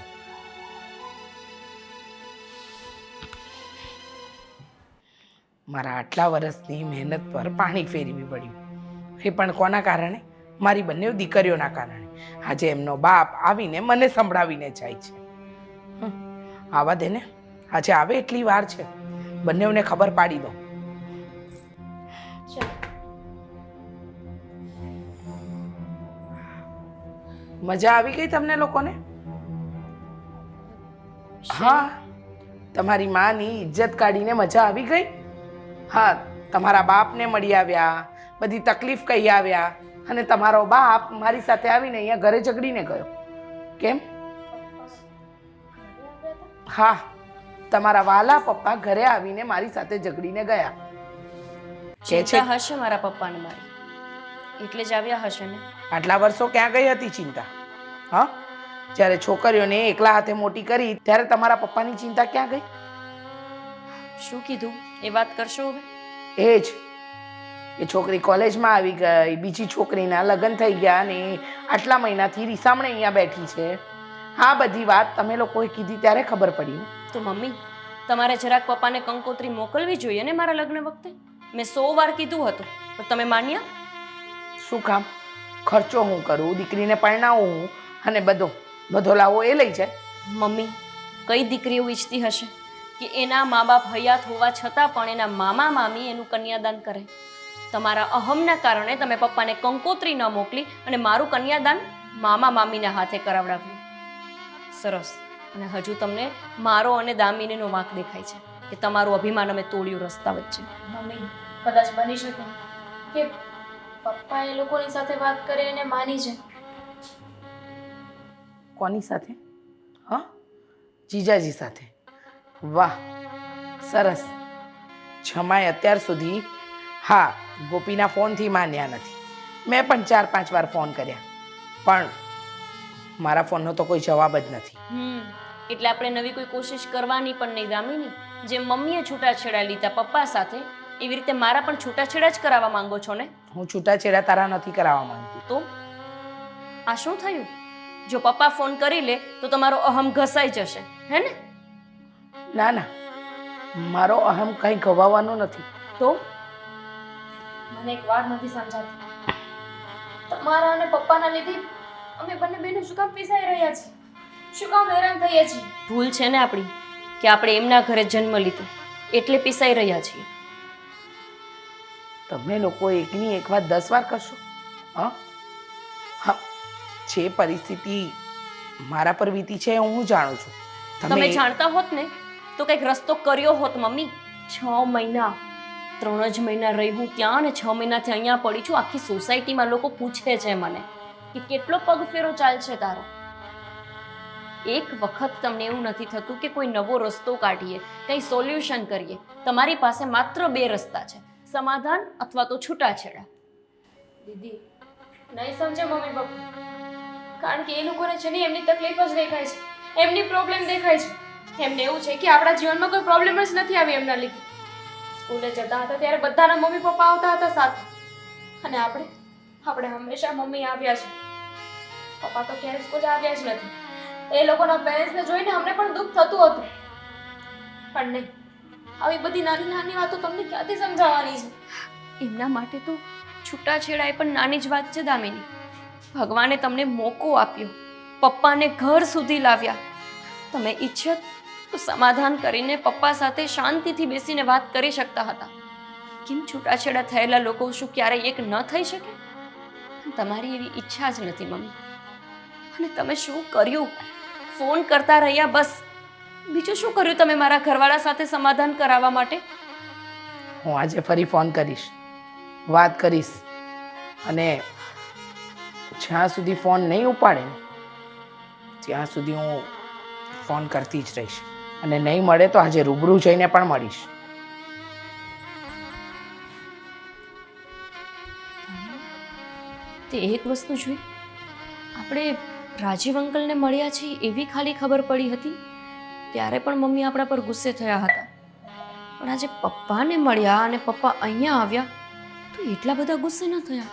મારા આટલા વર્ષની મહેનત પર પાણી ફેરવી પડ્યું. એ પણ કોના કારણે? મારી બંને દીકરીઓના કારણે. આજે એમનો બાપ આવીને મને સંભળાવીને જાય છે. આવા દે ને, આજે આવે એટલી વાર છે, બંનેઓને ખબર પાડી દો. મજા આવી ગઈ તમને લોકોને? હા, તમારી માની ઇજ્જત કાઢીને મજા આવી ગઈ? હા, તમારા બાપને મળી આવ્યા, બધી તકલીફ કહી આવ્યા, અને તમારો બાપ મારી સાથે આવીને અહીંયા ઘરે ઝઘડીને ગયો. કેમ? હા, તમારા વાલા પપ્પા ઘરે આવીને મારી સાથે ઝઘડીને ગયા. ચિંતા હશે મારા પપ્પાને મારી, એટલે જ આવ્યા હશે ને. આટલા વર્ષો ક્યાં ગઈ હતી ચિંતા? હા, જ્યારે છોકરીઓને એકલા હાથે મોટી કરી ત્યારે તમારા પપ્પાની ચિંતા ક્યાં ગઈ? શું કીધું એ વાત કરશો હવે? એ જ, એ છોકરી કોલેજમાં આવી ગઈ, બીજી છોકરીના લગ્ન થઈ ગયા અને આટલા મહિનાથી રીસામણે અહીંયા બેઠી છે. આ બધી વાત તમે લોકોએ કીધી ત્યારે ખબર પડી. તો મમ્મી, તમારે જરાક પપ્પાને કંકોત્રી મોકલવી જોઈએ ને મારા લગ્ન વખતે. મેં 100 વાર કીધું હતું, પણ તમે માન્યા? શું કામ? ખર્ચો હું કરું, દીકરીને પરણાવું હું, અને બધો લાવો એ લઈ જાય. મમ્મી, કઈ દીકરી એવું ઈચ્છતી હશે કે એના મા બાપ હયાત હોવા છતાં પણ એના મામા મામી એનું કન્યાદાન કરે? તમારા અહમના કારણે તમે પપ્પાને કંકોત્રી ન મોકલી અને મારું કન્યાદાન મામા મામીના હાથે કરાવડાવ્યું. સરસ. અને હજુ તમને મારો અને દામિનીનો વાંક દેખાય છે કે તમારું અભિમાન અમે તોડ્યું રસ્તા વચ્ચે. મમ્મી, કદાચ બની શકે કે પપ્પા એ લોકોની સાથે વાત કરે અને માની જાય. કોની સાથે? હા, જીજાજી સાથે. વાહ, સરસ. જમાઈ અત્યાર સુધી હા ગોપીના ફોનથી માન્યા નથી. મેં પણ 4-5 વાર ફોન કર્યા, પણ મારા ફોનનો તો કોઈ જવાબ જ નથી. એટલે આપણે નવી કોઈ કોશિશ કરવાની પણ નહીં દામિની. જેમ મમ્મીએ છૂટાછેડા લીધા પપ્પા સાથે, એવી રીતે મારા પણ છૂટાછેડા જ કરાવવા માંગો છો ને? હું છૂટાછેડા તારા નથી કરાવવા માંગતી. તો આ શું થયું? જો પપ્પા ફોન કરી લે તો તમારો અહમ ઘસાઈ જશે, હે ને? ના ના, મારો અહમ કંઈ ગવાવાનો નથી. તો મને એક વાત નથી સમજાતી. તમારા અને પપ્પાના લીધે અમે બંને બહેનો શું કામ પીસાઈ રહ્યા છીએ? શું કામ હેરાન થઈએ છીએ? ભૂલ છે ને આપણી કે આપણે એમના ઘરે જન્મ લીધો એટલે પીસાઈ રહ્યા છીએ. તમે લોકો એકની એક વાત 10 વાર કરશો? હા હા, જે પરિસ્થિતિ મારા પર વીતી છે હું જાણું છું. તમે જાણતા હોત ને તો કંઈક રસ્તો કર્યો હોત મમ્મી. 6 મહિના 3 જ મહિના રહી હું ત્યાં, અને 6 મહિનાથી અહીંયા પડી છું. આખી સોસાયટીમાં લોકો પૂછે છે મને કે કેટલો પગફેરો ચાલશે તારો. એક વખત તમને એવું નથી થતું કે કોઈ નવો રસ્તો કાઢીએ, કંઈ સોલ્યુશન કરીએ? તમારી પાસે માત્ર 2 રસ્તા છે, સમાધાન અથવા તો છૂટાછેડા. દીદી, નહીં સમજે મમ્મી પપ્પા, કારણ કે એ લોકોને છે ને એમની તકલીફ જ દેખાય છે, એમની પ્રોબ્લેમ દેખાય છે. એમને એવું છે કે આપણા જીવનમાં કોઈ પ્રોબ્લેમ જ નથી આવી એમના લીધે. સ્કૂલે જતા હતા ત્યારે બધાના મમ્મી પપ્પા આવતા હતા સાથે, અને આપણે હંમેશા મમ્મી આવ્યા છે, પપ્પા તો ક્યારેય સ્કૂલે આવ્યા જ નથી. એ લોકોના પેરેન્ટ્સને જોઈને અમને પણ દુઃખ થતું હતું, પણ નહીં, આવી બધી નાની નાની વાતો તમને ક્યાંથી સમજાવવાની છે? એમના માટે તો છૂટાછેડા એ પણ નાની જ વાત છે દામિની. ભગવાને તમને મોકો આપ્યો, પપ્પાને ઘર સુધી લાવ્યા. તમે ઈચ્છત તો સમાધાન કરીને પપ્પા સાથે શાંતિથી બેસીને વાત કરી શકતા હતા. કેમ છૂટાછેડા થયેલા લોકો શું ક્યારેય એક ન થઈ શકે? તમારી એવી ઈચ્છા જ નથી મમ્મી. અને તમે શું કર્યું? ફોન કરતા રહ્યા બસ. બીજું શું કર્યું તમે મારા ઘરવાળા સાથે સમાધાન કરાવવા માટે? હું આજે ફરી ફોન કરીશ, વાત કરીશ, અને જ્યાં સુધી ફોન નહીં ઉપાડે ને ત્યાં સુધી હું ફોન કરતી જ રહીશ, અને નહીં મળે તો આજે રૂબરૂ જઈને પણ મળીશ. તે એક વસ્તુ જોઈ, આપણે રાજીવ અંકલને મળ્યા છીએ એવી ખાલી ખબર પડી હતી ત્યારે પણ મમ્મી આપણા પર ગુસ્સે થયા હતા. પણ આજે પપ્પાને મળ્યા અને પપ્પા અહીંયા આવ્યા તો એટલા બધા ગુસ્સે ન થયા.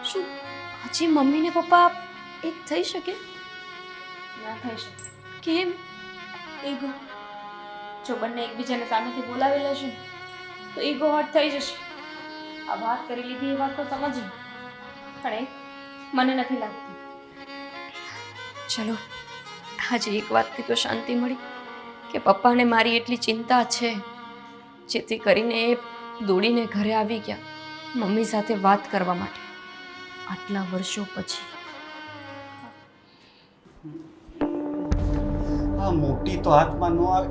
શું હજી મમ્મી ને પપ્પા એક થઈ શકે? ના થઈ શકે. કેમ? ઈગો. જો બંને એકબીજાને સામેથી બોલાવી લેશે ને, તો ઈગો હટ થઈ જશે. આ વાત કરી લીધી એ વાત તો સમજુ, પણ એ મને નથી લાગતી. ચલો, આજે એક વાતથી તો શાંતિ મળી કે પપ્પાને મારી એટલી ચિંતા છે, જેથી કરીને એ દોડીને ઘરે આવી ગયા મમ્મી સાથે વાત કરવા માટે આટલા વર્ષો પછી. આ મોટી તો હાથમાં ન આવે.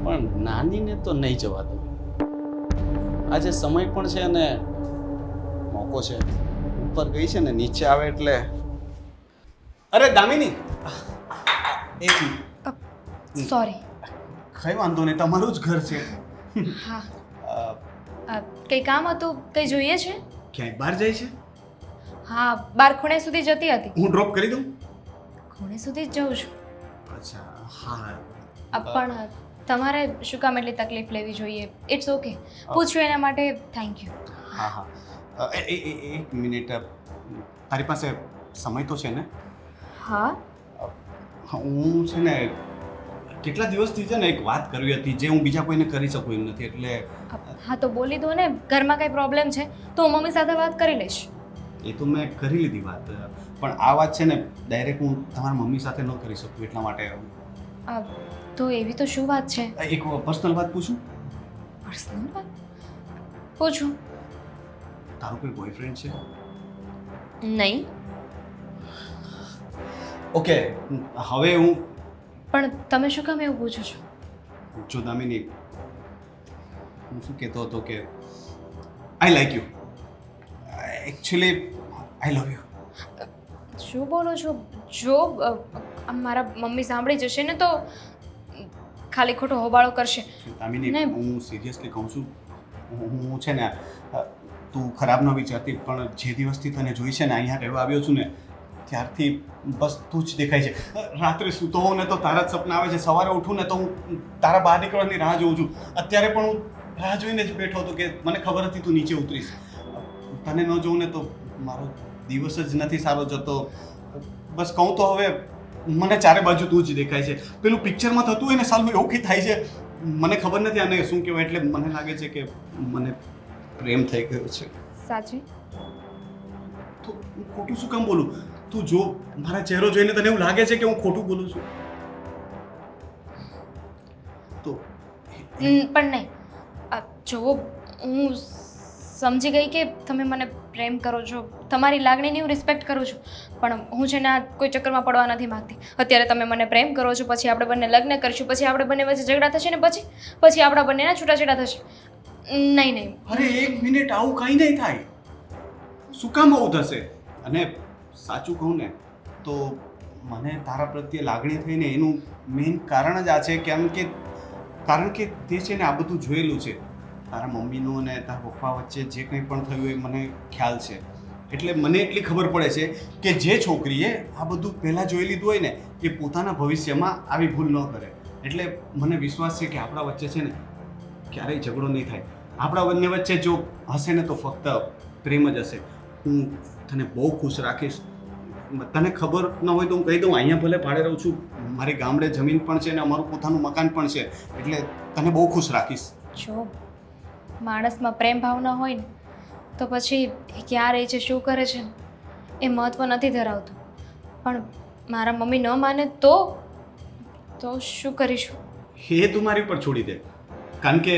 પણ નાનીને તો નહીં જવા દો. આજે સમય પણ છે અને મોકો છે. ઉપર ગઈ છે ને નીચે આવે એટલે. અરે દામિની, એક મિનિટ. સોરી. કઈ વાંધો નહીં, તમારું જ ઘર છે. હા, અ, કંઈ કામ હતું? કંઈ જોઈએ છે? ક્યાંય બહાર જાય છે? હા, બાર ખૂણે સુધી જતી હતી. હું ડ્રોપ કરી દઉં? ખૂણે સુધી જ જઉં છું. અચ્છા, હા. પણ તમારે શું કામ એટલી તકલીફ લેવી જોઈએ? It's okay. પૂછ્યું એના માટે થેન્ક યુ. હા હા. એક મિનિટ, તારી પાસે સમય તો છે ને? હા. હું છે ને કેટલા દિવસથી છે ને એક વાત કરવી હતી જે હું બીજા કોઈને કરી શકું એમ નથી, એટલે. હા તો બોલી દો ને. ઘરમાં કંઈ પ્રોબ્લેમ છે તો હું મમ્મી સાથે વાત કરી લઈશ. એ તો મેં કરી લીધી વાત, પણ આ વાત છે ને ડાયરેક્ટ હું તમારા મમ્મી સાથે ન કરી શકું, એટલા માટે. તો એવી તો શું વાત છે? એક પર્સનલ વાત પૂછું? પર્સનલ વાત? પૂછું. તારો કોઈ બોયફ્રેન્ડ છે? નહીં. ઓકે, હવે હું પણ તમે શું કામ એવું પૂછો છો? જો દામિની, હું શું કહેતો હતો કે I like you. Actually I love you. શું બોલો છો? જો મારા મમ્મી સાંભળી જશે ને તો ખાલી ખોટો હોબાળો કરશે. દામિની, નહીં. હું સિરિયસલી કહું છું. હું છે ને તું ખરાબ ન વિચારતી, પણ જે દિવસથી તને જોઈ છે ને અહીંયા રહેવા આવ્યો છું ને ત્યારથી બસ તું જ દેખાય છે. રાત્રે સૂતો હોઉં ને તો તારા જ સપના આવે છે, સવારે ઉઠું ને તો હું તારા બહાર નીકળવાની રાહ જોઉં છું. અત્યારે પણ હું રાહ જોઈને જ બેઠો હતો કે મને ખબર હતી તું નીચે ઉતરીશ. તને ન જોઉં ને તો મારો દિવસ જ નથી સારો જતો. બસ કહું તો હવે મને ચારે બાજુ તું જ દેખાય છે. પેલું પિક્ચરમાં થતું હોય ને સાલું એવું કંઈ થાય છે. મને ખબર નથી આને શું કહેવાય, એટલે મને લાગે છે કે મને પ્રેમ થઈ ગયો છે. સાચી? તો હું ખોટું શું કામ બોલું? તું જો મારા ચહેરો જોઈને તને એવું લાગે છે કે હું ખોટું બોલું છું? તો પણ નહીં. જો હું સમજી ગઈ કે તમે મને પ્રેમ કરો છો, તમારી લાગણીની હું રિસ્પેક્ટ કરું છું, પણ હું છે ને આ કોઈ ચક્કરમાં પડવા નથી માંગતી. અત્યારે તમે મને પ્રેમ કરો છો, પછી આપણે બંને લગ્ન કરીશું, પછી આપણે બંને વચ્ચે ઝઘડા થશે ને પછી આપણા બંનેના છૂટાછેડા થશે. નહીં નહીં. અરે એક મિનિટ, આવું કંઈ નહીં થાય. શું કામ આવું થશે? અને સાચું કહું ને તો મને તારા પ્રત્યે લાગણી થઈને એનું મેઇન કારણ જ આ છે, કારણ કે તે છે ને આ બધું જોયેલું છે. તારા મમ્મીનું અને તારા પપ્પા વચ્ચે જે કંઈ પણ થયું એ મને ખ્યાલ છે. એટલે મને એટલી ખબર પડે છે કે જે છોકરીએ આ બધું પહેલાં જોઈ લીધું હોય ને એ પોતાના ભવિષ્યમાં આવી ભૂલ ન કરે. એટલે મને વિશ્વાસ છે કે આપણા વચ્ચે છે ને ક્યારેય ઝઘડો નહીં થાય. આપણા બંને વચ્ચે જો હશે ને તો ફક્ત પ્રેમ જ હશે. હું તને બહુ ખુશ રાખીશ. તને ખબર ન હોય તો હું કહી દઉં, અહીંયા ભલે ભાડે રહું છું, મારી ગામડે જમીન પણ છે ને અમારું પોતાનું મકાન પણ છે, એટલે તને બહુ ખુશ રાખીશ. જો માણસમાં પ્રેમ ભાવના હોય ને તો પછી એ ક્યાં રહે છે, શું કરે છે એ મહત્ત્વ નથી ધરાવતું. પણ મારા મમ્મી ન માને તો શું કરીશું? એ તું મારી ઉપર છોડી દે, કારણ કે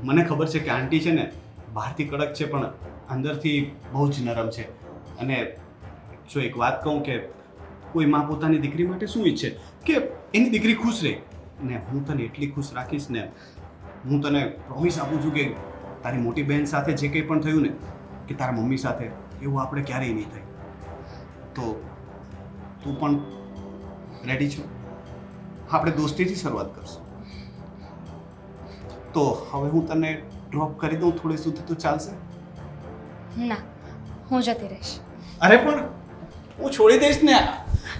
મને ખબર છે કે આંટી છે ને બહારથી કડક છે પણ અંદરથી બહુ જ નરમ છે. અને જો એક વાત કહું કે કોઈ માં પોતાની દીકરી માટે શું ઈચ્છે કે એની દીકરી ખુશ રહે, ને હું તને એટલી ખુશ રાખીશ ને. હું તને પ્રોમિસ આપું છું કે તારી મોટી બહેન સાથે જે કંઈ પણ થયું ને કે તારા મમ્મી સાથે એવું આપણે ક્યારેય નહીં થાય. તો તું પણ રેડી છો? આપણે દોસ્તીથી શરૂઆત કરશું. તો હવે હું તને ડ્રોપ કરી દઉં થોડી સુધી તો ચાલશે? ના, હું જતી રહીશ. અરે પણ હું છોડી દઈશ ને.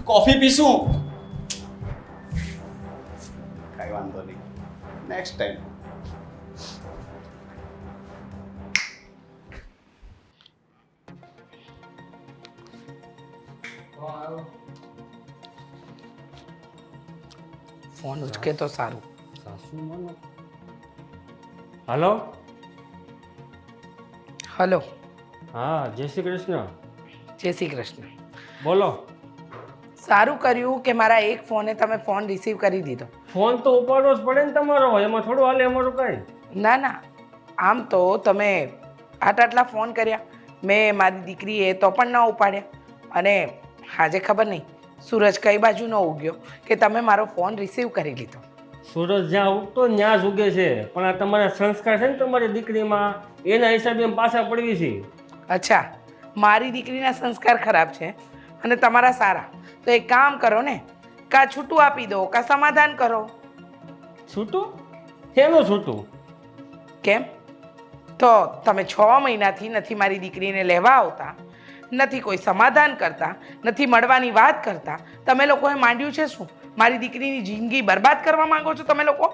કોફી પીશું. કાંઈ વાંધો નહીં, નેક્સ્ટ ટાઈમ. ફોન ઉચકે તો સારું. હલો. હલો, હા, જય શ્રી કૃષ્ણ. જય શ્રી કૃષ્ણ. બોલો. સારું કર્યું કે મારા એક ફોને તમે ફોન રિસીવ કરી દીધો. ફોન તો ઉપાડવો જ પડે ને તમારો, એમાં થોડું હાલે અમારું કાંઈ. ના ના, આમ તો તમે આટલા ફોન કર્યા, મેં મારી દીકરીએ તો પણ ન ઉપાડ્યા. અને આજે ખબર નહીં સૂરજ કઈ બાજુ ન ઉગ્યો કે તમે મારો ફોન રિસીવ કરી લીધો. સૂરજ જ્યાં ઉગતો ત્યાં જ ઉગે છે, પણ આ તમારા સંસ્કાર છે ને તમારી દીકરીમાં, એના હિસાબે એમ પાછા પડવી છે. અચ્છા, મારી દીકરીના સંસ્કાર ખરાબ છે અને તમારા સારા. તો એક કામ કરો ને, કા છૂટું આપી દો કા સમાધાન કરો. છૂટું? શેનું છૂટું? કેમ? તો તમે 6 મહિનાથી નથી મારી દીકરીને લેવા આવતા, નથી કોઈ સમાધાન કરતા, નથી મળવાની વાત કરતા. તમે લોકોએ માંડ્યું છે શું? મારી દીકરીની જિંદગી બરબાદ કરવા માંગો છો તમે લોકો?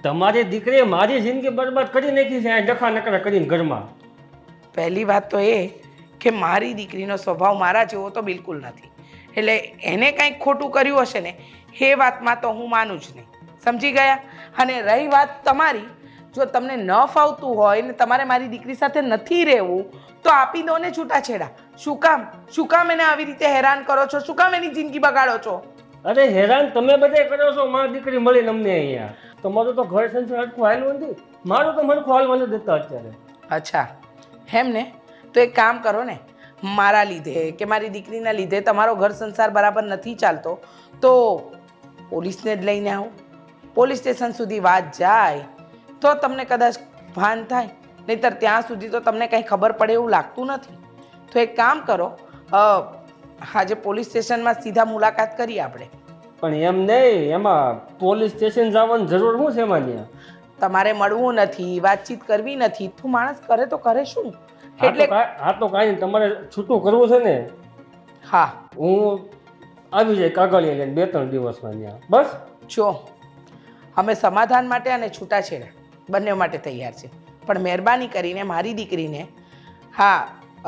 તમારી દીકરીએ મારી જિંદગી બરબાદ કરી નાખી છે, આ ડખા નકરા કરીને ઘરમાં. પહેલી વાત તો એ કે મારી દીકરીનો સ્વભાવ મારા જેવો તો બિલકુલ નથી. એટલે એને કંઈક ખોટું કર્યું હશે ને, એ વાતમાં તો હું માનું જ નહીં. સમજી ગયા? અને રહી વાત તમારી, જો તમને ન ફાવતું હોય ને તમારે મારી દીકરી સાથે નથી રહેવું તો આપી દો ને છૂટાછેડા. શું કામ એને આવી રીતે હેરાન કરો છો? શું કામ એની જિંદગી બગાડો છો? અરે હેરાન તમે બધે કરો છો, મારી દીકરી મળીને અમને અહીંયા. તમારું તો ઘર સંસાર હરખું હાલવું નથી, મારું તો હરખું હાલવાનું દેતા અત્યારે. અચ્છા, એમ ને? તો એક કામ કરો ને, મારા લીધે કે મારી દીકરીના લીધે તમારો ઘર સંસાર બરાબર નથી ચાલતો તો પોલીસને જ લઈને આવો. પોલીસ સ્ટેશન સુધી વાત જાય તો તમને કદાચ ભાન થાય, નહીંતર ત્યાં સુધી તો તમને કંઈ ખબર પડે એવું લાગતું નથી. તો એક કામ કરો, આજે પોલીસ સ્ટેશનમાં સીધા મુલાકાત કરીએ આપણે. પણ એમ નહીં, એમાં પોલીસ સ્ટેશન જવાની જરૂર શું છે એમાં? ત્યાં તમારે મળવું નથી, વાતચીત કરવી નથી, તું માણસ કરે તો કરે શું? એટલે હા તો કાંઈ નહીં, તમારે છૂટું કરવું છે ને? હા, હું આવી જાય કાગળિયા લઈને 2-3 દિવસમાં ત્યાં. બસ જો અમે સમાધાન માટે અને છૂટાછેડા બંને માટે તૈયાર છે, પણ મહેરબાની કરીને મારી દીકરીને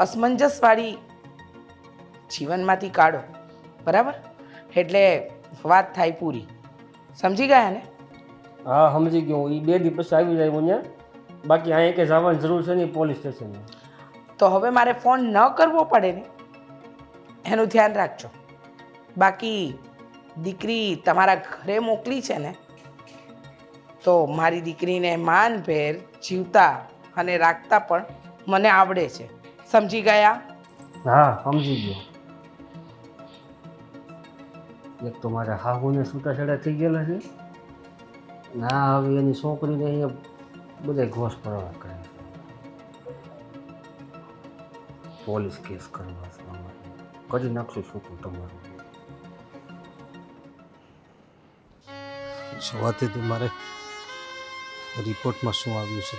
અસમંજસવાળી જીવનમાંથી કાઢો, બરાબર? એટલે વાત થાય પૂરી. સમજી ગયા ને? હા સમજી ગયો. એ 2 દિવસ પછી આવી જાય હું ત્યાં. બાકી અહીંયા કે જવાની જરૂર છે નહીં પોલીસ સ્ટેશનમાં. તો હવે મારે ફોન ન કરવો પડે ને, એનું ધ્યાન રાખજો. બાકી દીકરી તમારા ઘરે મોકલી છે ને, તો મારી દીકરીને માનભેર જીવતા અને રાખતા પણ મને આવડે છે. સમજી ગયા? હા સમજી ગયો. એક તો મારા હાહુને છૂટાછેડા થઈ ગયેલા છે, ના હવે એની છોકરીને અહીંયા બધા ઘોષ કરવા કરે છે. પોલીસ કેસ કરવા છે અમારે. કરી નાખશું છૂટું તમારું. જોવાથી તો મારે રિપોર્ટમાં શું આવ્યું છે.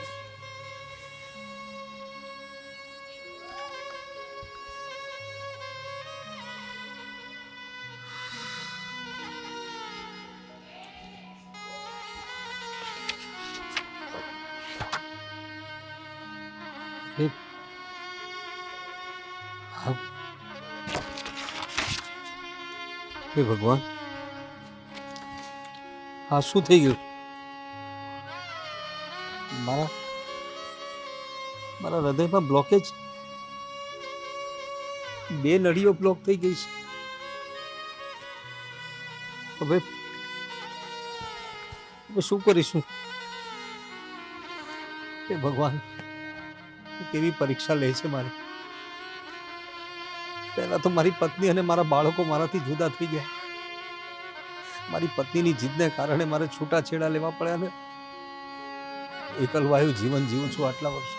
હે ભગવાન, આ શું થઈ ગયું? મારા હૃદયમાં બ્લોકેજ, 2 નળીઓ બ્લોક થઈ ગઈ છે. હવે શું કરીશું? હે ભગવાન, કેવી પરીક્ષા લે છે મારી. પહેલા તો મારી પત્ની અને મારા બાળકો મારાથી જુદા થઈ ગયા. મારી પત્નીની જીદને કારણે મારે છૂટાછેડા લેવા પડ્યા ને એકલવાયુ જીવન જીવું છું આટલા વર્ષો.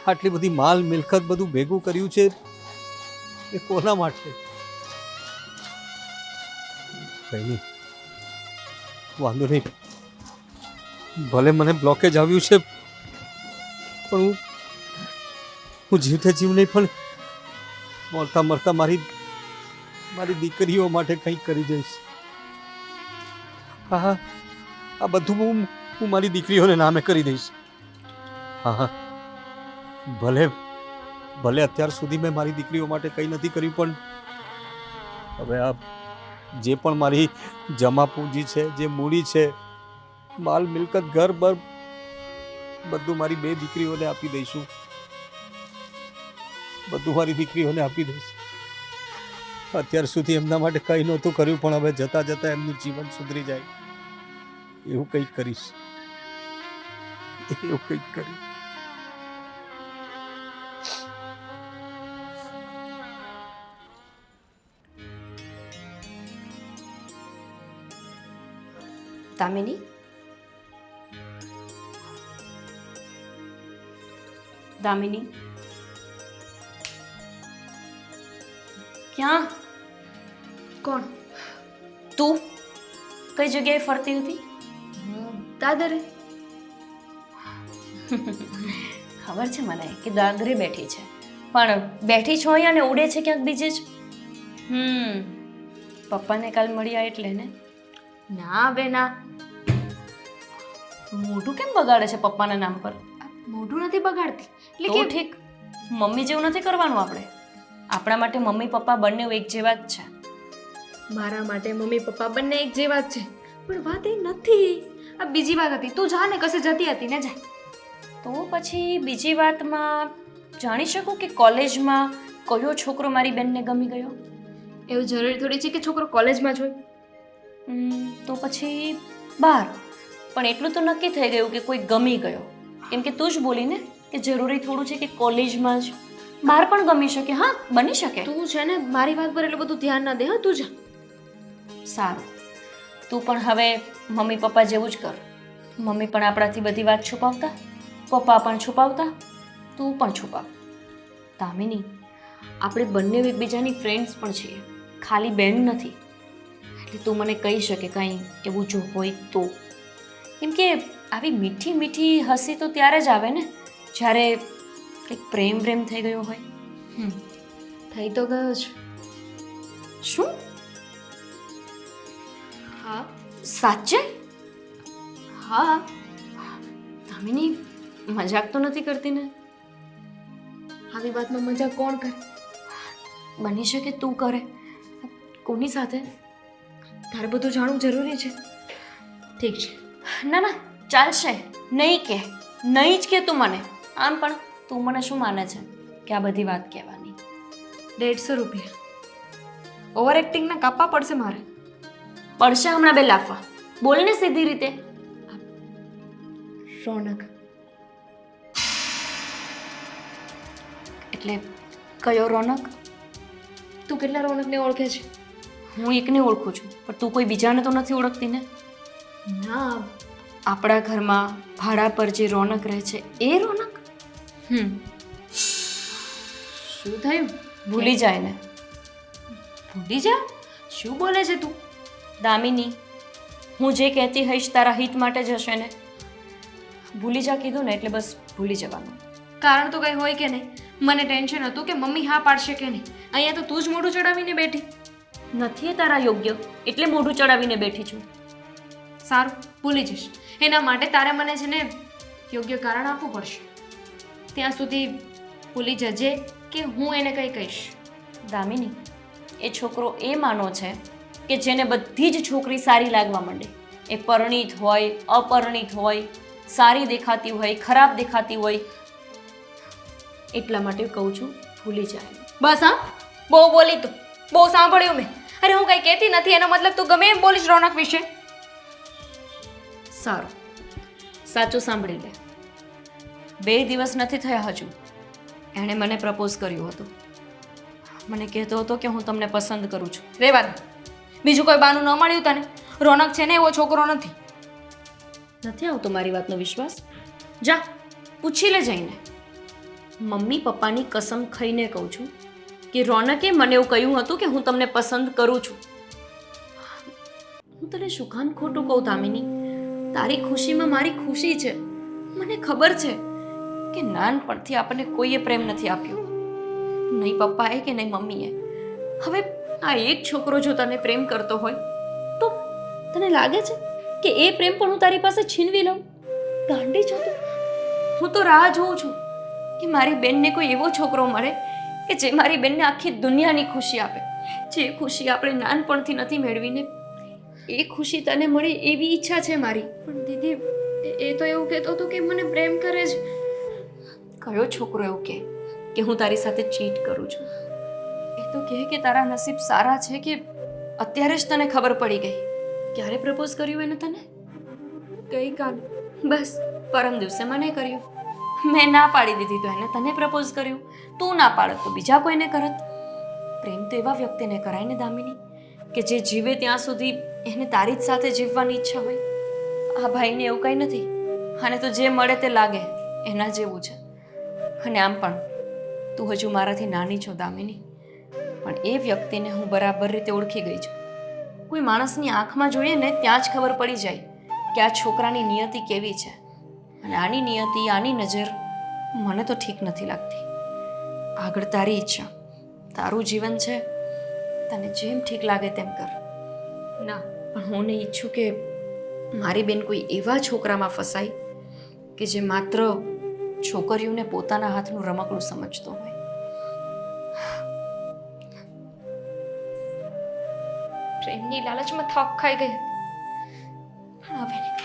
આટલી બધી માલ મિલકત બધું ભેગું કર્યું છે એ કોના માટે? કઈ નહીં, વાંધો નહીં. ભલે મને બ્લોકેજ આવ્યું છે પણ હું જીવતે જીવ નહીં, પણ મળતા મળતા મારી મારી દીકરીઓ માટે કંઈક કરી દઈશ. હા હા, આ બધું હું મારી દીકરીઓને નામે કરી દઈશ. હા હા, ભલે ભલે અત્યાર સુધી મેં મારી દીકરીઓ માટે કંઈ નથી કર્યું, પણ હવે આ જે પણ મારી જમા પૂંજી છે, જે મૂડી છે, માલ મિલકત ઘર બર બધું મારી 2 દીકરીઓને આપી દઈશું. બધું મારી દીકરીઓને આપી દઈશ. અત્યાર સુધી એમના માટે કંઈ નહોતું કર્યું, પણ હવે જતાં જતાં એમનું જીવન સુધરી જાય એવું કંઈક કરીશ. એવું કંઈક કરીશ. દામિની, દામિની, ક્યાં? કોણ? તું કઈ જગ્યાએ ફરતી હતી? દાદરે. ખબર છે મને કે દાદરે બેઠી છે, પણ બેઠી છો અહીંયા ને ઉડે છે ક્યાંક બીજે જ. પપ્પાને કાલ મળ્યા એટલે ને? ના બેના, મોઢું કેમ બગાડે છે પપ્પાના નામ પર? મોઢું નથી બગાડતી. એટલે તો કે ઠીક, મમ્મી જેવું નથી કરવાનું આપણે. આપણા માટે મમ્મી પપ્પા બંને એક જેવા જ છે. મારા માટે મમ્મી પપ્પા બંને એક જેવા જ છે, પણ વાત એ નથી. આ બીજી વાત હતી. તું જા ને, કશે જતી હતી ને, જા. તો પછી બીજી વાતમાં જાણી શકું કે કોલેજમાં કયો છોકરો મારી બેનને ગમી ગયો? એવું જરૂરી થોડી છે કે છોકરો કોલેજમાં જ હોય. તો પછી બહાર. પણ એટલું તો નક્કી થઈ ગયું કે કોઈ ગમી ગયો, કેમ કે તું જ બોલી ને કે જરૂરી થોડું છે કે કોલેજમાં જ. બહાર પણ ગમી શકે. હા, બની શકે. તું છે ને મારી વાત પર એટલું બધું ધ્યાન ના દે. હા, તું જા. સારું, તું પણ હવે મમ્મી પપ્પા જેવું જ કર. મમ્મી પણ આપણાથી બધી વાત છુપાવતા, પપ્પા પણ છુપાવતા, તું પણ છુપાવ. દામિની, આપણે બંને એકબીજાની ફ્રેન્ડ્સ પણ છીએ, ખાલી બેન નથી. એટલે તું મને કહી શકે કંઈ એવું જો હોય તો. કેમ કે આવી મીઠી મીઠી હસી તો ત્યારે જ આવે ને જ્યારે કંઈક પ્રેમ પ્રેમ થઈ ગયો હોય. થઈ તો ગયો છે. શું? હા. સાચે? હા. દામિની, મજાક તો નથી કરતી ને? આવી વાતમાં મજા કોણ કરે? બની શકે તું કરે. કોની સાથે? તારે બધું જાણવું જરૂરી છે. ઠીક છે. ના ના, ચાલશે. નહીં કે, નહીં જ કે તું મને. આમ પણ તું મને શું માને છે કે આ બધી વાત કહેવાની? 150 રૂપિયા. ઓવર એક્ટિંગના કાપવા પડશે મારે. પડશે હમણાં બે લાફા. બોલ ને સીધી રીતે. રોનક. એટલે કયો રોનક? તું કેટલા રોનકને ઓળખે છે? હું એકને ઓળખું છું, પણ તું કોઈ બીજાને તો નથી ઓળખતી ને? ના. આપણા ઘરમાં ભાડા પર જે રોનક રહે છે એ રોનક? શું થયું? ભૂલી જાય ને. ભૂલી જા? શું બોલે છે તું? દામિની, હું જે કહેતી હઈશ તારા હિત માટે જ હશે ને? ભૂલી જા કીધું ને એટલે બસ ભૂલી જવાનું. કારણ તો કંઈ હોય કે નહીં? મને ટેન્શન હતું કે મમ્મી હા પાડશે કે નહીં. અહીંયા તો તું જ મોઢું ચડાવીને બેઠી. નથી એ તારા યોગ્ય એટલે મોઢું ચડાવીને બેઠી છું. સારું, ભૂલી જઈશ. એના માટે તારે મને છે ને યોગ્ય કારણ આપવું પડશે. ત્યાં સુધી ભૂલી જજે કે હું એને કંઈ કહીશ. દામિની, એ છોકરો એ માનો છે કે જેને બધી જ છોકરી સારી લાગવા માંડે. એ પરિણીત હોય, અપરિણીત હોય, સારી દેખાતી હોય, ખરાબ દેખાતી હોય. એટલા માટે કહું છું ભૂલી જાય. બસ હા, બહુ બોલી તું. બહુ સાંભળ્યું મેં. અરે હું કંઈ કહેતી નથી, એનો મતલબ તું ગમે એમ બોલીશ રોનક વિશે. સારું, સાચું સાંભળી લે. 2 દિવસ નથી થયા હજુ એણે મને પ્રપોઝ કર્યું હતું. મને કહેતો હતો કે હું તમને પસંદ કરું છું. રેવા દે. બીજું કોઈ બાનું ન મળ્યું તને? રોનક છે ને એવો છોકરો નથી. નથી આવતો મારી વાતનો વિશ્વાસ? જા, પૂછી લે જઈને. મમ્મી પપ્પાની કસમ ખાઈને કહું છું કે રોનકે મને એવું કહ્યું હતું કે હું તમને પસંદ કરું છું. હું તને શું કામ ખોટું કહું દામિની? તારી ખુશીમાં મારી ખુશી છે. મને ખબર છે કે નાનપણથી આપણને કોઈએ પ્રેમ નથી આપ્યો. નહીં પપ્પાએ કે નહીં મમ્મીએ. હવે આ એક છોકરો જો તને પ્રેમ કરતો હોય તો તને લાગે છે કે એ પ્રેમ પણ હું તારી પાસે છીનવી લઉં? ગાંડી છો તું. હું તો રાહ જોઉં છું કે મારી બેનને કોઈ એવો છોકરો મળે કે જે મારી બેનને આખી દુનિયાની ખુશી આપે. જે ખુશી આપણે નાનપણથી નથી મેળવીને એ ખુશી તને મળે એવી ઈચ્છા છે મારી. પણ દીદી એ તો એવું કહેતો હતો કે મને પ્રેમ કરે છે. કયો છોકરો એવું કે હું તારી સાથે ચીટ કરું છું? એ તો કહે કે તારા નસીબ સારા છે કે અત્યારે જ તને ખબર પડી ગઈ. ક્યારે પ્રપોઝ કર્યું એને તને? ગઈકાલે. બસ પરમ દિવસે મને કર્યું. મેં ના પાડી દીધી તો એને તને પ્રપોઝ કર્યું. તું ના પાડત તો બીજા કોઈને કરત. પ્રેમ તો એવા વ્યક્તિને કરાય ને દામિની, કે જે જીવે ત્યાં સુધી એને તારી જ સાથે જીવવાની ઈચ્છા હોય. આ ભાઈને એવું કંઈ નથી, અને તો જે મળે તે લાગે એના જેવું છે. અને આમ પણ તું હજુ મારાથી નાની છો દામિની, પણ એ વ્યક્તિને હું બરાબર રીતે ઓળખી ગઈ છું. કોઈ માણસની આંખમાં જોઈએ ને ત્યાં જ ખબર પડી જાય કે આ છોકરાની નિયતિ કેવી છે. અને આની નિયતિ, આની નજર મને તો ઠીક નથી લાગતી. આગળ તારી ઈચ્છા, તારું જીવન છે, તને જેમ ઠીક લાગે તેમ કર. ના, પણ હું નહીં ઈચ્છું કે મારી બેન કોઈ એવા છોકરામાં ફસાય કે જે માત્ર છોકરીઓને પોતાના હાથનું રમકડું સમજતો હોય. પ્રેમની લાલચમાં થાક ખાઈ ગઈ. પણ હવે નહીં.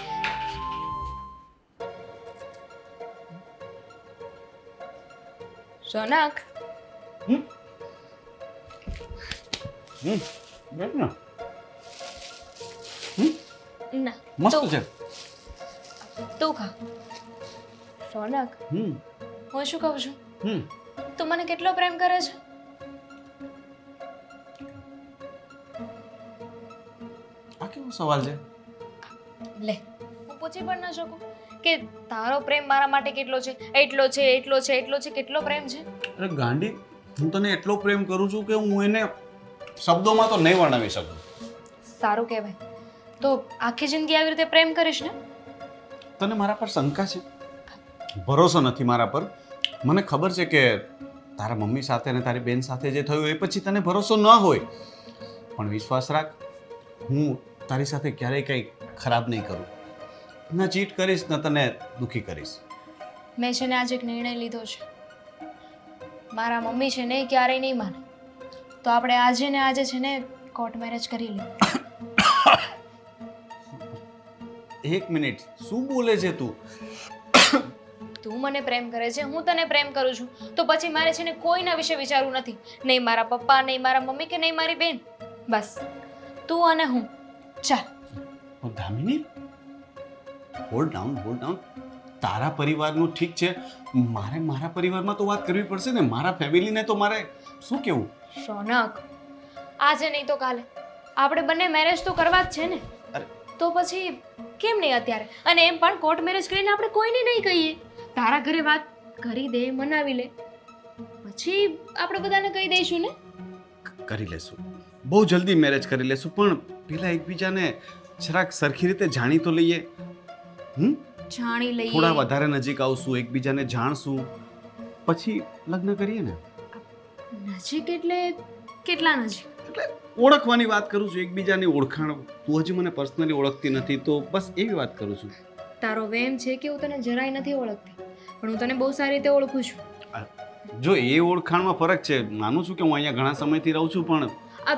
રોનક, બેઠ ને. ના મસ્ત છે. તું ખા. રોનક, હમ હું શું કહું છું, હમ તું મને કેટલો પ્રેમ કરે છે? આ કેવો સવાલ છે? લે, હું પૂછી પણ ન શકું કે તારો પ્રેમ મારા માટે કેટલો છે? એટલો છે, એટલો છે, એટલો છે, કેટલો પ્રેમ છે? અરે ગાંડી, હું તને એટલો પ્રેમ કરું છું કે હું એને શબ્દોમાં તો નહીં વર્ણવી શકું. સારું કહેવાય. તો આખી જિંદગી આવી રીતે પ્રેમ કરીશ ને? તને મારા પર શંકા છે? ભરોસો નથી મારા પર. મને ખબર છે કે તારા મમ્મી સાથે અને તારી બેન સાથે જે થયું એ પછી તને ભરોસો ન હોય, પણ વિશ્વાસ રાખ, હું તારી સાથે ક્યારેય કંઈ ખરાબ નહીં કરું. ન ચીટ કરીશ ન તને દુઃખી કરીશ. મેં છે ને આજે એક નિર્ણય લીધો છે. મારા મમ્મી છે ને એ ક્યારેય નહીં માને, તો આપણે આજે ને આજે છે ને કોર્ટ મેરેજ કરી લઈએ. એક મિનિટ, શું બોલે છે તું? તું મને પ્રેમ કરે છે, હું તને પ્રેમ કરું છું, તો પછી મારે છે ને કોઈના વિશે વિચારવું નથી. નહીં મારા પપ્પા, નહીં મારા મમ્મી કે નહીં મારી બેન. બસ તું અને હું. ચાલ. Damini, hold down, hold down. તારા પરિવારનું ઠીક છે, મારે મારા પરિવારમાં તો વાત કરવી પડશે ને. મારા ફેમિલીને તો મારે શું કહેવું? રોનક, આજે નહીં તો કાલે આપણે બંને મેરેજ તો કરવા જ છે ને. અરે. તો પછી કેમ નહીં અત્યારે? અને એમ પણ કોર્ટ મેરેજ કરીને આપણે કોઈને નહીં કહીએ. તારા ઘરે વાત કરી દે, મનાવી લે, પછી આપણે બધાને કહી દઈશું ને. કરી લેશું, બહુ જલ્દી મેરેજ કરી લેશું, પણ પેલા એકબીજાને જરાક સરખી રીતે જાણી તો લઈએ. જાણી લઈએ. થોડા વધારે નજીક આવશું, એકબીજાને જાણશું, પછી લગ્ન કરીએ ને. નજીક એટલે કેટલા નજીક? એટલે ઓળખવાની વાત કરું છું, એકબીજાની ઓળખાણ. તું હજી મને પર્સનલી ઓળખતી નથી, તો બસ એવી વાત કરું છું. તારો વેમ છે કે હું તને જરાય નથી ઓળખતી, પણ હું તને બહુ સારી રીતે ઓળખું છું. જો એ ઓળખાણમાં ફરક છે, માનું છું કે હું અહીંયા ઘણા સમયથી રહું છું, પણ આ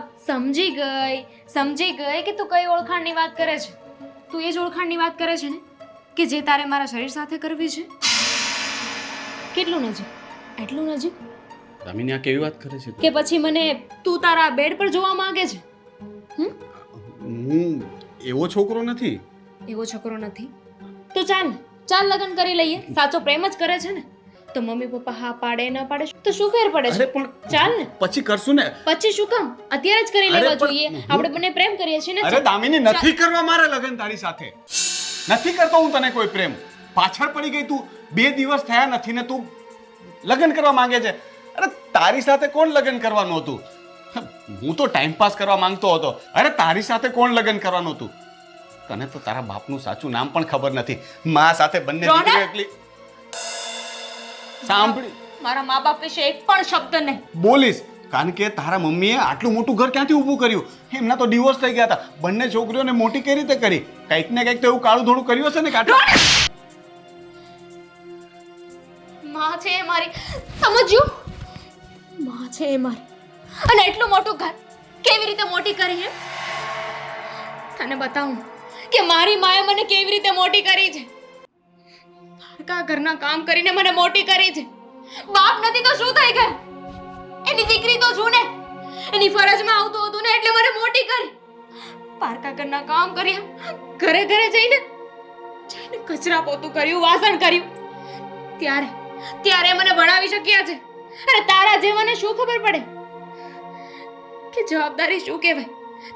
સમજી ગઈ કે તું કઈ ઓળખાણની વાત કરે છે. તું એ જ ઓળખાણની વાત કરે છે ને કે જે તારે મારા શરીર સાથે કરવી છે. કેટલું નજીક? એટલું નજીક દામિની, આ કેવી વાત કરે છે તું? કે પછી મને તું તારા બેડ પર જોવા માંગે છે? હું એવો છોકરો નથી. એવો છોકરો નથી તો ચાલ લગ્ન કરી લઈએ. સાચો પ્રેમ જ કરે છે ને, તો મમ્મી પપ્પા હા પાડે ના પાડે તો શું ફેર પડે છે? અરે પણ ચાલ ને, પછી કરશું ને. પછી શું કામ? અત્યારે જ કરી અરે લેવા પણ જોઈએ. હું- આપણે બંને પ્રેમ કરીએ છીએ ને. અરે દામિની, નથી કરવા મારે લગ્ન તારી સાથે. નથી કરતો હું તને કોઈ પ્રેમ. પાછળ પડી ગઈ તું. 2 દિવસ થયા નથી ને તું લગ્ન કરવા માંગે છે. અરે તારી સાથે કોણ લગ્ન કરવાનું હતું? હું તો ટાઈમ પાસ કરવા માંગતો હતો. અરે તારી સાથે કોણ લગ્ન કરવાનું હતું? તને તો તારા બાપનું સાચું નામ પણ ખબર નથી. માં સાથે બંને રોનક! દીકરીઓ એકલી. સાંભળી મારા મા બાપ વિશે એક પણ શબ્દ નહીં. બોલીશ, કારણ કે તારા મમ્મીએ આટલું મોટું ઘર ક્યાંથી ઊભું કર્યું? એમના તો ડિવોર્સ થઈ ગયા હતા. બંને છોકરીઓને મોટી કઈ રીતે કરી? કંઈક ને કંઈક તો એવું કાળું ધોળું કર્યું હશે ને કાઢો. માં છે એ મારી, સમજ્યું? માં છે એ મારી, અને એટલું મોટું ઘર કેવી રીતે મોટી કરી હે? તને બતાવું કે મારી માએ મને કેવી રીતે મોટી કરી છે. પારકા ઘરના કામ કરીને મને મોટી કરી છે. બાપ નથી તો શું થઈ ગયું? એની દીકરી તો છું ને, એની ફરજમાં આવતું હતું ને એટલે મને મોટી કરી. પારકા ઘરના કામ કર્યા, ઘરે ઘરે જઈને કચરા પોતું કર્યું, વાસણ કર્યું. ત્યારે મને ભણાવી શક્યા છે. અને તારા જેવાને શું ખબર પડે કે જવાબદારી શું કહેવાય?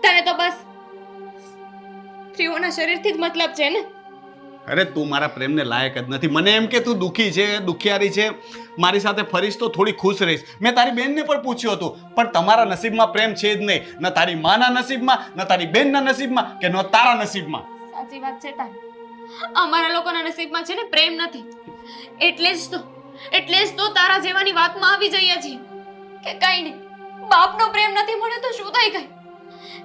તને તો બસ સ્ત્રીઓના શરીરથી જ મતલબ છે ને. અરે તું મારા પ્રેમને લાયક જ નથી. મને એમ કે તું દુઃખી છે, દુખિયારી છે, મારી સાથે ફરીશ તો થોડી ખુશ રહીશ. મેં તારી બેનને પણ પૂછ્યું હતું, પણ તમારા નસીબમાં પ્રેમ છે જ નહીં. ન તારી માના નસીબમાં, ન તારી બેનના નસીબમાં, કે ન તારા નસીબમાં. સાચી વાત છે તારી. અમારા લોકોના નસીબમાં છે ને પ્રેમ નથી. એટલે જ તો તારા જેવાની વાતમાં આવી જઈએ છીએ કે કઈ નહીં, બાપનો પ્રેમ નથી મળે તો શું થઈ ગયું?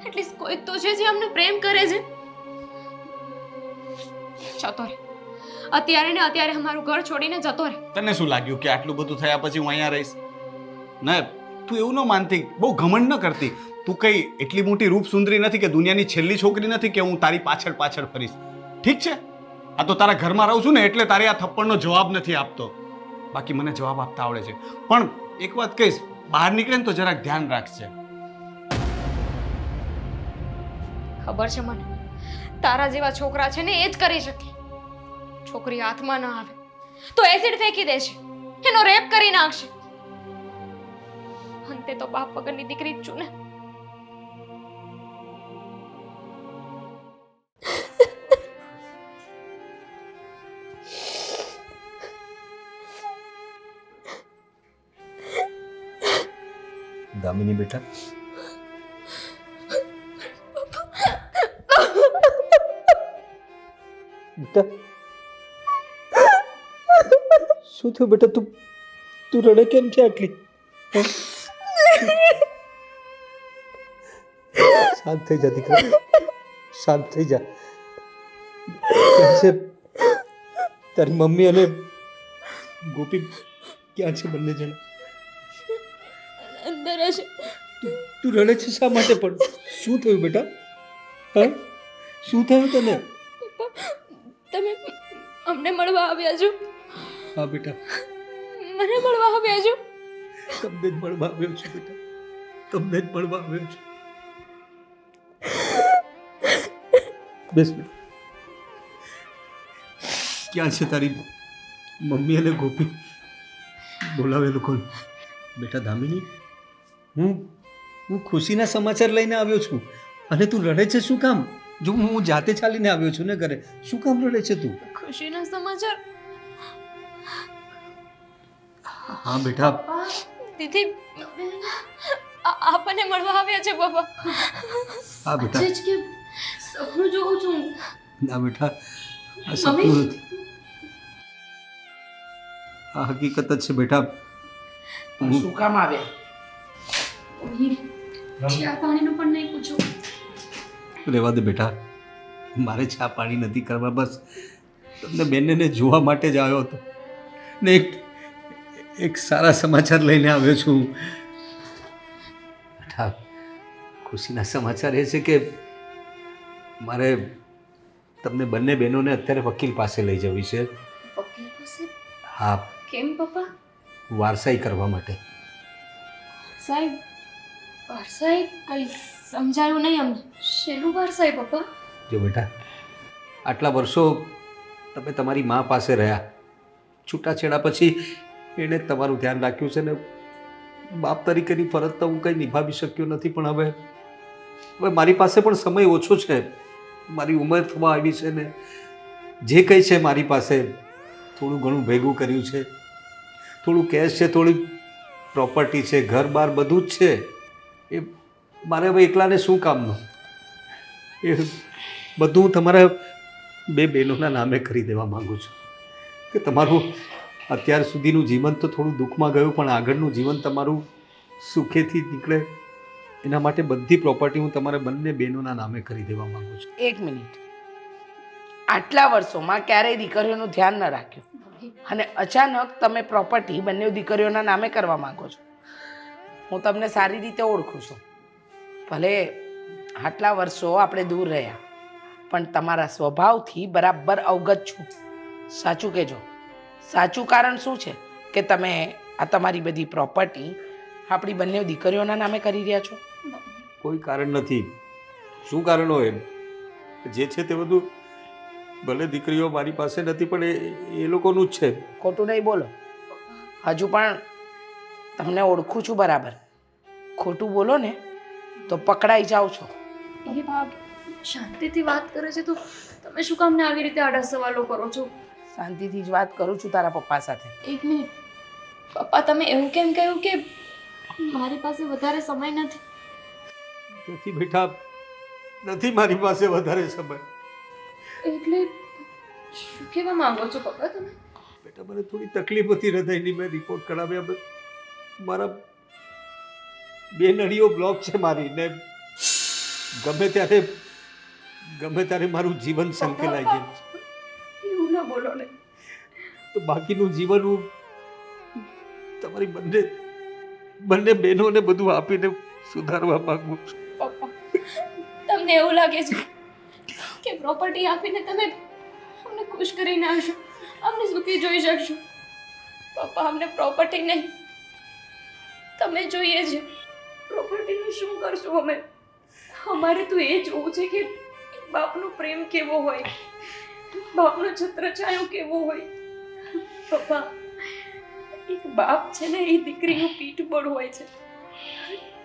એટલીસ્ટ કોઈક તો છે જે અમને પ્રેમ કરે છે. જતો રે અત્યારે ને અત્યારે અમારું ઘર છોડીને જતો રે. તને શું લાગ્યું કે આટલું બધું થયા પછી હું અહીંયા રહીશ? ના, તું એવું ન માનતી, બહુ ઘમંડ ન કરતી. તું કઈ એટલી મોટી રૂપ સુંદરી નથી કે દુનિયાની છેલ્લી છોકરી નથી કે હું તારી પાછળ પાછળ ફરીશ. ઠીક છે, આ તો તારા ઘરમાં રહું છું ને એટલે તારી આ થપ્પડનો જવાબ નથી આપતો. બાકી મને જવાબ આપતા આવડે છે. પણ એક વાત કહીશ, બહાર નીકળે ને તો જરાક ધ્યાન રાખજે. ખબર છે મને, તારા જેવા છોકરા છે ને એ જ કરી શકે. છોકરી હાથમાં ના આવે તો એસિડ ફેંકી દેશે, એનો રેપ કરી નાખશે. અંતે તો બાપ વગરની દીકરી જ છું ને. દામિની બેટા, બેટા શું થયું બેટા? તું રડે કેમ છે આટલી? શાંત થઈ જા દીકરા, શાંત થઈ જા. ક્યાં છે તારી મમ્મી અને ગોપી? ક્યાં છે બંને જણા? અંદર હશે. તું રડે છે શા માટે? પણ શું થયું બેટા? હા, શું થયું તને? તમે અમને મળવા આવ્યા છો? હા બેટા, મને મળવા આવ્યા છો? તમને જ મળવા આવ્યો છું બેટા, તમને જ મળવા આવ્યો છું. બેસ બેટા. ક્યાં છે તારી મમ્મી અને ગોપી? બોલાવે લોકોને. બેટા દામિની, હું ખુશીના સમાચાર લઈને આવ્યો છું અને તું રડે છે શું કામ? જો હું જાતે ચાલીને આવ્યો છું ને ઘરે, શું કામ રડે છે તું? ખુશીના સમાચાર? હા બેટા, દીદી આપણને મળવા આવ્યા છે બાબા. હા બેટા. જ કે સપનું જોઉં છું. ના બેટા, આ સપનું નથી, આ હકીકત જ છે બેટા. શું કામ આવ્યા? ચા પાણીનું પણ નહીં પૂછો. રહેવા દે બેટા, મારે ચા પાણી નથી કરવા, બસ તમને બેનને જોવા માટે જ આવ્યો હતો ને એક સારા સમાચાર લઈને આવ્યો છું. બેટા, ખુશીના સમાચાર એ છે કે મારે તમને બંને બહેનોને અત્યારે વકીલ પાસે લઈ જવી છે. વકીલ પાસે? હા, કેમ પપ્પા? વારસાઈ કરવા માટે. સાહેબ, વારસાઈ કઈ સમજાયું નહીં અમને. શેનું વારસાઈ પપ્પા? જો બેટા, આટલા વર્ષો તમે તમારી મા પાસે રહ્યા, છૂટાછેડા પછી એણે તમારું ધ્યાન રાખ્યું છે ને બાપ તરીકેની ફરજ તો હું કંઈ નિભાવી શક્યો નથી. પણ હવે મારી પાસે પણ સમય ઓછો છે, મારી ઉંમર થવા આવી છે ને જે કંઈ છે મારી પાસે થોડું ઘણું ભેગું કર્યું છે, થોડું કેશ છે, થોડી પ્રોપર્ટી છે, ઘર બાર બધું જ છે. એ મારે હવે એકલાને શું કામનું? એ બધું હું તમારા બે બહેનોના નામે કરી દેવા માગું છું કે તમારું અત્યાર સુધીનું જીવન તો થોડું દુઃખમાં ગયું, પણ આગળનું જીવન તમારું સુખેથી નીકળે એના માટે બધી પ્રોપર્ટી હું તમારે બંને બહેનોના નામે કરી દેવા માંગુ છું. એક મિનિટ, આટલા વર્ષોમાં ક્યારેય દીકરીઓનું ધ્યાન ન રાખ્યું અને અચાનક તમે પ્રોપર્ટી બંને દીકરીઓના નામે કરવા માંગો છો. હું તમને સારી રીતે ઓળખું છું. ભલે આટલા વર્ષો આપણે દૂર રહ્યા, પણ તમારા સ્વભાવથી બરાબર અવગત છું. સાચું કહેજો, સાચું કારણ શું છે કે તમે આ તમારી બધી પ્રોપર્ટી આપણી બંને દીકરીઓના નામે કરી રહ્યા છો? કોઈ કારણ નથી. શું કારણ હોય? જે છે તે બધું ભલે દીકરીઓ મારી પાસે નથી, પણ એ લોકોનું જ છે. ખોટું નહીં બોલો. હજુ પણ તમને ઓળખું છું બરાબર. ખોટું બોલો ને તો પકડાઈ જાઓ છો. એ બાપ શાંતિથી વાત કરે છે તો તમે શું કામ ને આવી રીતે આડા સવાલો કરો છો? શાંતિથી જ વાત કરું છું તારા પપ્પા સાથે. એક મિનિટ પપ્પા, તમે એવું કેમ કહ્યું કે મારી પાસે વધારે સમય નથી? નથી બેટા, નથી મારી પાસે વધારે સમય. એટલે શું કહેવા માંગો છો પપ્પા તમે? બેટા મને થોડી તકલીફ હતી હૃદયની. મેં રિપોર્ટ કરાવ્યા, મારા બે નળીઓ બ્લોક છે મારી, ને ગમે ત્યારે મારું જીવન સંકેલાઈ ગયું છે. એવું ના બોલો ને. તો બાકીનું જીવન હું તમારી બંને બહેનોને બધું આપીને સુધારવા માંગુ છું. પપ્પા, તમને એવું લાગે છે કે પ્રોપર્ટી આપીને તમે અમને ખુશ કરી નાખશો, અમને સુખી જોઈ શકશો? પપ્પા, અમને પ્રોપર્ટી નહીં, તમે જોઈએ છે. પ્રોપર્ટીનું શું કરશું અમે? અમારે તો એ જોવું છે કે બાપનો પ્રેમ કેવો હોય, બાપનો છત્રછાયો કેવો હોય. પપ્પા, એક બાપ છે ને એ દીકરીનું પીઠબળ હોય છે.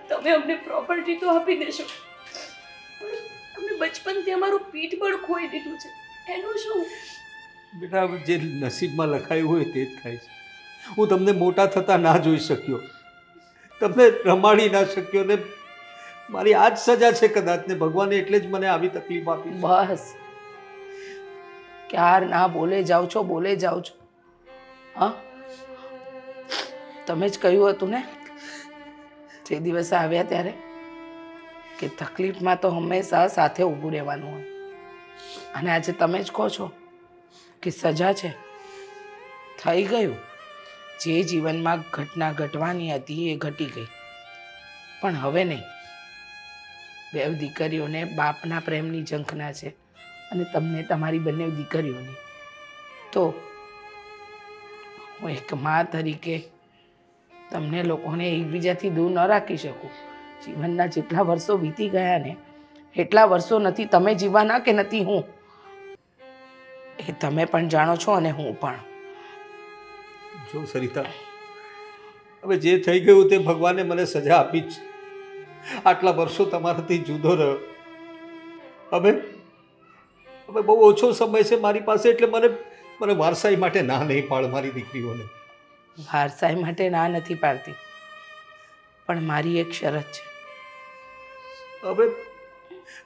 તમે અમને પ્રોપર્ટી તો આપી દેશો, પણ અમે બચપનથી અમારું પીઠબળ ખોઈ દીધું છે, એનું શું? બેટા જે નસીબમાં લખાયું હોય તે જ થાય છે. હું તમને મોટા થતા ના જોઈ શક્યો, તમને રમાડી ના શક્યો, ને મારી આ જ સજા છે કદાચ, ને ભગવાને એટલે જ મને આવી તકલીફ આપી. બસ ક્યાર ના બોલે જાઓ છો. હા, તમે જ કહ્યું હતું ને જે દિવસે આવ્યા ત્યારે કે તકલીફમાં તો હંમેશા સાથે ઊભું રહેવાનું હોય, અને આજે તમે જ કહો છો કે સજા છે. થઈ ગયું. જે જીવનમાં ઘટના ઘટવાની હતી એ ઘટી ગઈ, પણ હવે નહીં. બે દીકરીઓને બાપના પ્રેમની ઝંખના છે અને તમને તમારી બંને દીકરીઓની. તો હું એક મા તરીકે તમને લોકોને એકબીજાથી દૂર ન રાખી શકું. જીવનના જેટલા વર્ષો વીતી ગયા ને એટલા વર્ષો નથી તમે જીવવાના કે નથી હું, એ તમે પણ જાણો છો અને હું પણ. જો સરિતા, હવે જે થઈ ગયું તે ભગવાને મને સજા આપી જ. આટલા વર્ષો તમારાથી જુદો રહ્યો. હવે બહુ ઓછો સમય છે મારી પાસે, એટલે મને વારસાઈ માટે ના નહીં પાડ મારી દીકરીઓને. વારસાઈ માટે ના નથી પાડતી, પણ મારી એક શરત છે.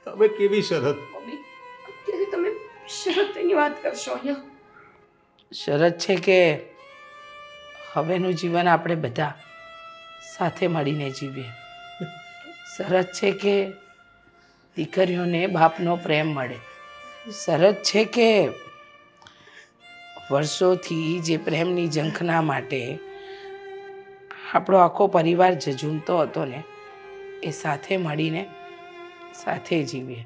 હવે કેવી શરત? મમ્મી, અત્યારે તમે શરતની વાત કરશો અહીંયા? શરત છે કે હવેનું જીવન આપણે બધા સાથે મળીને જીવીએ. શરત છે કે દીકરીઓને બાપનો પ્રેમ મળે. શરત છે કે વર્ષોથી જે પ્રેમની ઝંખના માટે આપણો આખો પરિવાર ઝઝૂમતો હતો ને એ સાથે મળીને સાથે જીવીએ.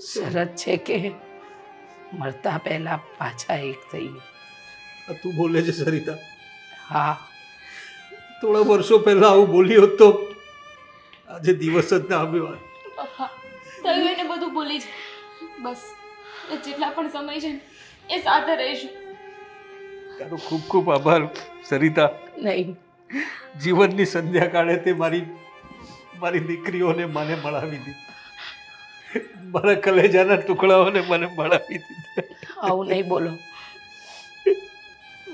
શરત છે કે મરતા પહેલા પાછા એક થઈએ. તું બોલે છે સરિતા? હા, થોડા વર્ષો પહેલા આવું બોલી હોત તો આજે દિવસ જ ના આવ્યો. પપ્પા, થયું એને બધું ભૂલી જ. બસ એ જેટલા પણ સમય છે ને એ સાથે રહીશું. તારો ખૂબ ખૂબ આભાર સરિતા. નહીં, જીવનની સંધ્યાકાળે તે મારી દીકરીઓને મને મળાવી દીધી, મારા કલેજાના ટુકડાઓને મને મળાવી દીધા. આવું નહીં બોલો.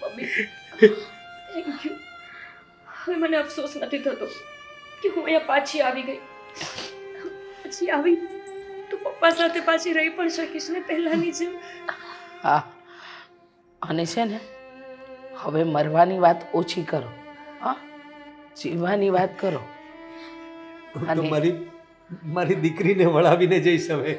Mummy, thank you. હવે મને અફસોસ નથી થતો કે હું અહીંયા પાછી આવી ગઈ. પછી આવી તો પપ્પા સાથે પાછી રહી પણ શકીશ ને પહેલાની જેમ. હા, અને છે ને હવે મરવાની વાત ઓછી કરો હા જીવવાની વાત કરો હું તો મારી દીકરીને વળાવીને જઈશ હવે.